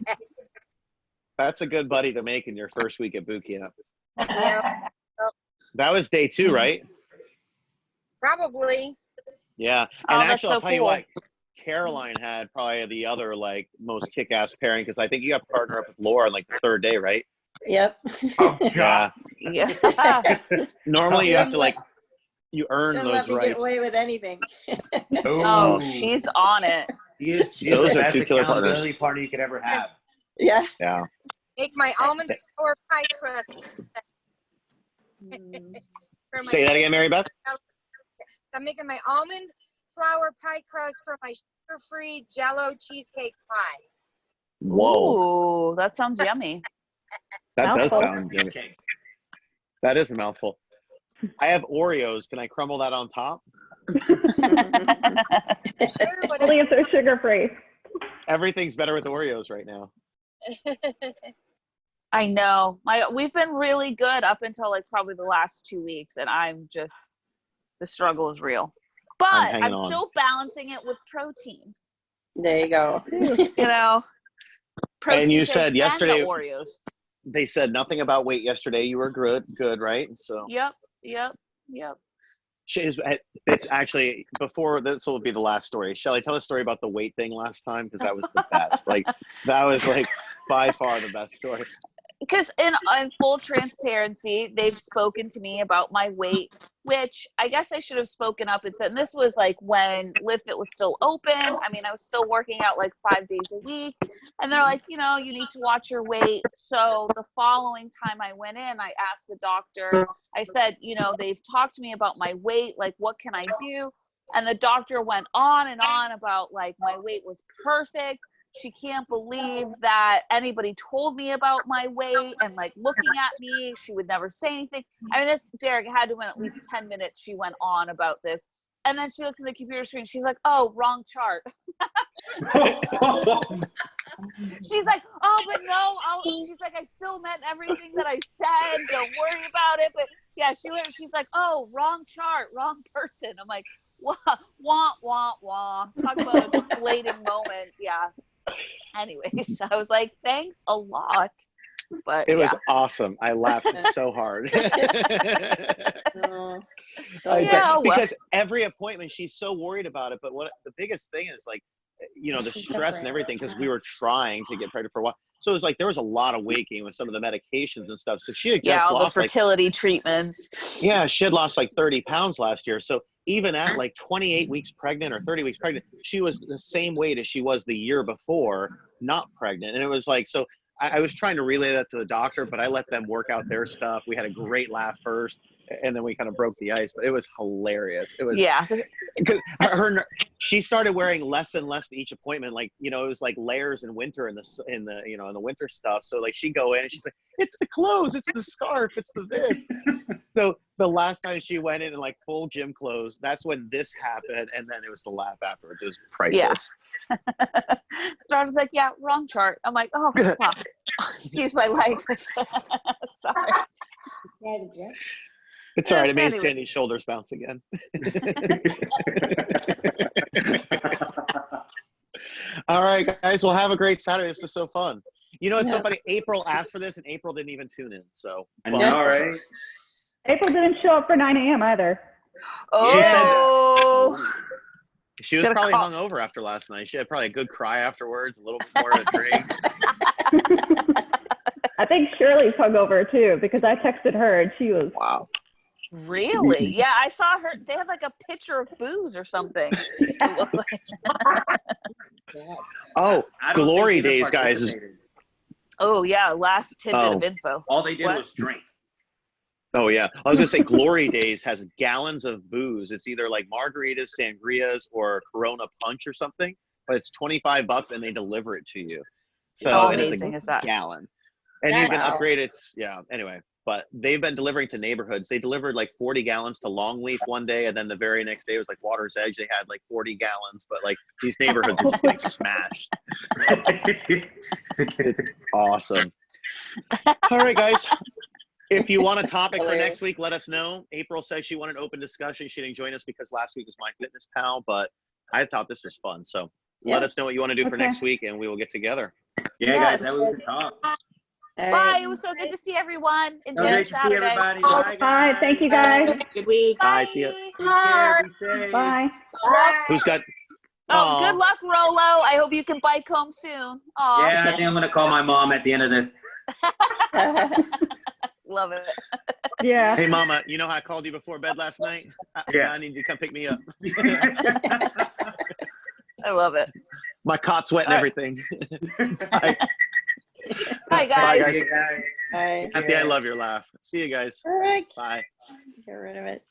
[SPEAKER 1] That's a good buddy to make in your first week at boot camp.
[SPEAKER 6] Yeah.
[SPEAKER 1] That was day 2, right?
[SPEAKER 6] Probably.
[SPEAKER 1] Yeah.
[SPEAKER 3] Oh,
[SPEAKER 1] And
[SPEAKER 3] that's
[SPEAKER 1] actually, I'll
[SPEAKER 3] so
[SPEAKER 1] tell you
[SPEAKER 3] cool.
[SPEAKER 1] what, Caroline had probably the other like most kick-ass pairing, because I think you got to partner up with Laura on like the 3rd day, right?
[SPEAKER 11] Yep.
[SPEAKER 7] Oh,
[SPEAKER 1] Yeah.
[SPEAKER 3] Yeah.
[SPEAKER 1] Normally you have to like, you earn
[SPEAKER 11] Shouldn't
[SPEAKER 1] those
[SPEAKER 11] let me get
[SPEAKER 1] rights.
[SPEAKER 11] away with anything.
[SPEAKER 3] Oh,
[SPEAKER 7] Ooh.
[SPEAKER 3] she's on it.
[SPEAKER 7] She is
[SPEAKER 1] Those
[SPEAKER 7] the
[SPEAKER 1] are
[SPEAKER 7] best
[SPEAKER 1] 2 killer partners.
[SPEAKER 7] accountability partner you could ever have.
[SPEAKER 11] Yeah.
[SPEAKER 1] Yeah.
[SPEAKER 6] Make my almond flour pie crust. For my
[SPEAKER 1] Say that again, Mary Beth.
[SPEAKER 6] I'm making my almond flour pie crust for my sugar-free Jell-O cheesecake pie.
[SPEAKER 1] Whoa.
[SPEAKER 3] Ooh, that sounds yummy.
[SPEAKER 1] That does
[SPEAKER 13] Mouthful.
[SPEAKER 1] sound yummy. That is a mouthful. I have Oreos. Can I crumble that on top?
[SPEAKER 13] Only if they're sugar-free.
[SPEAKER 1] Everything's better with Oreos right now.
[SPEAKER 3] I know. We've been really good up until like probably the last 2 weeks, and the struggle is real. But I'm
[SPEAKER 1] on.
[SPEAKER 3] still balancing it with protein.
[SPEAKER 11] There you go.
[SPEAKER 3] You know, protein
[SPEAKER 1] And you
[SPEAKER 3] shake
[SPEAKER 1] said
[SPEAKER 3] and
[SPEAKER 1] yesterday,
[SPEAKER 3] the Oreos.
[SPEAKER 1] they said nothing about weight yesterday. You were good, right? So
[SPEAKER 3] Yep.
[SPEAKER 1] it's actually, before this will be the last story. Shelley, tell a story about the weight thing last time, because that was the best. Like, that was like by far the best story.
[SPEAKER 3] Because in full transparency, they've spoken to me about my weight, which I guess I should have spoken up and said, and this was like when Live Fit was still open. I mean, I was still working out like 5 days a week. And they're like, you know, you need to watch your weight. So the following time I went in, I asked the doctor, I said, you know, they've talked to me about my weight. Like, what can I do? And the doctor went on and on about like my weight was perfect. She can't believe that anybody told me about my weight, and like looking at me, she would never say anything. I mean, this, Derek, had to win at least 10 minutes. She went on about this. And then she looks at the computer screen. She's like, oh, wrong chart. She's like, oh, but no. She's like, I still meant everything that I said. Don't worry about it. But yeah, she's like, oh, wrong chart, wrong person. I'm like, wah, wah, wah, wah. Talk about a deflating moment. Yeah. Anyways, I was like, thanks a lot. But
[SPEAKER 1] it was awesome. I laughed so hard. Because every appointment, she's so worried about it. But what the biggest thing is, like, you know, the stress and everything, because we were trying to get pregnant for a while. So it was like there was a lot of weight gain with some of the medications and stuff. So she had just
[SPEAKER 3] all
[SPEAKER 1] lost
[SPEAKER 3] the fertility treatments.
[SPEAKER 1] Yeah, she had lost like 30 pounds last year. So even at like 28 weeks pregnant or 30 weeks pregnant, she was the same weight as she was the year before, not pregnant. And it was like, so I was trying to relay that to the doctor, but I let them work out their stuff. We had a great laugh first, and then we kind of broke the ice, but it was hilarious. It was, because she started wearing less and less to each appointment. Like, you know, it was like layers in winter in the winter stuff. So like she'd go in and she's like, it's the clothes, it's the scarf, it's the this. So the last time she went in like full gym clothes, that's when this happened. And then it was the laugh afterwards. It was priceless.
[SPEAKER 3] Yeah. So I was like, yeah, wrong chart. I'm like, oh, fuck. Excuse my language. Sorry.
[SPEAKER 1] It's all right. It made Sandy's shoulders bounce again. All right, guys. Well, have a great Saturday. This is so fun. You know, it's so funny. April asked for this, and April didn't even tune in. So
[SPEAKER 7] I know, right?
[SPEAKER 13] April didn't show up for 9 a.m. either.
[SPEAKER 3] Oh.
[SPEAKER 1] She was probably hungover after last night. She had probably a good cry afterwards, a little bit more of a drink.
[SPEAKER 13] I think Shirley's hungover too, because I texted her and she was.
[SPEAKER 1] Wow.
[SPEAKER 3] Really? Yeah, I saw her. They had like a pitcher of booze or something.
[SPEAKER 1] Oh, Glory Days, guys.
[SPEAKER 3] Oh, yeah. Last tidbit of info.
[SPEAKER 7] All they did was drink.
[SPEAKER 1] Oh, yeah. I was going to say Glory Days has gallons of booze. It's either like margaritas, sangrias, or Corona Punch or something, but it's $25 and they deliver it to you. So
[SPEAKER 3] how
[SPEAKER 1] and
[SPEAKER 3] amazing
[SPEAKER 1] it's
[SPEAKER 3] is that?
[SPEAKER 1] Gallon. And you can upgrade it. Yeah, anyway. But they've been delivering to neighborhoods. They delivered like 40 gallons to Longleaf one day, and then the very next day was like Water's Edge. They had like 40 gallons, but like these neighborhoods are just getting smashed. It's awesome. All right, guys. If you want a topic for next week, let us know. April says she wanted open discussion. She didn't join us because last week was MyFitnessPal, but I thought this was fun. So let us know what you want to do for next week, and we will get together.
[SPEAKER 7] Yeah, guys, that was a good talk.
[SPEAKER 3] Bye. It was so good to see everyone. Enjoy
[SPEAKER 7] Great to see
[SPEAKER 3] Saturday.
[SPEAKER 7] everybody. Bye,
[SPEAKER 13] Bye. Thank you, guys.
[SPEAKER 12] Good week.
[SPEAKER 1] Bye. See ya.
[SPEAKER 7] Take care. Be safe.
[SPEAKER 13] Bye.
[SPEAKER 1] Who's got?
[SPEAKER 3] Oh, good luck, Rolo. I hope you can bike home soon. Aw.
[SPEAKER 7] Yeah, I think I'm going to call my mom at the end of this.
[SPEAKER 3] Love it.
[SPEAKER 13] Yeah.
[SPEAKER 1] Hey, Mama, you know how I called you before bed last night?
[SPEAKER 7] Yeah.
[SPEAKER 1] I need you to come pick me up.
[SPEAKER 3] I love it.
[SPEAKER 1] My cot's wet and everything. Bye.
[SPEAKER 3] Bye, guys.
[SPEAKER 1] Bye, guys.
[SPEAKER 11] Bye.
[SPEAKER 1] Kathy, I love your laugh. See you guys.
[SPEAKER 11] All right.
[SPEAKER 1] Bye.
[SPEAKER 11] Get rid of it.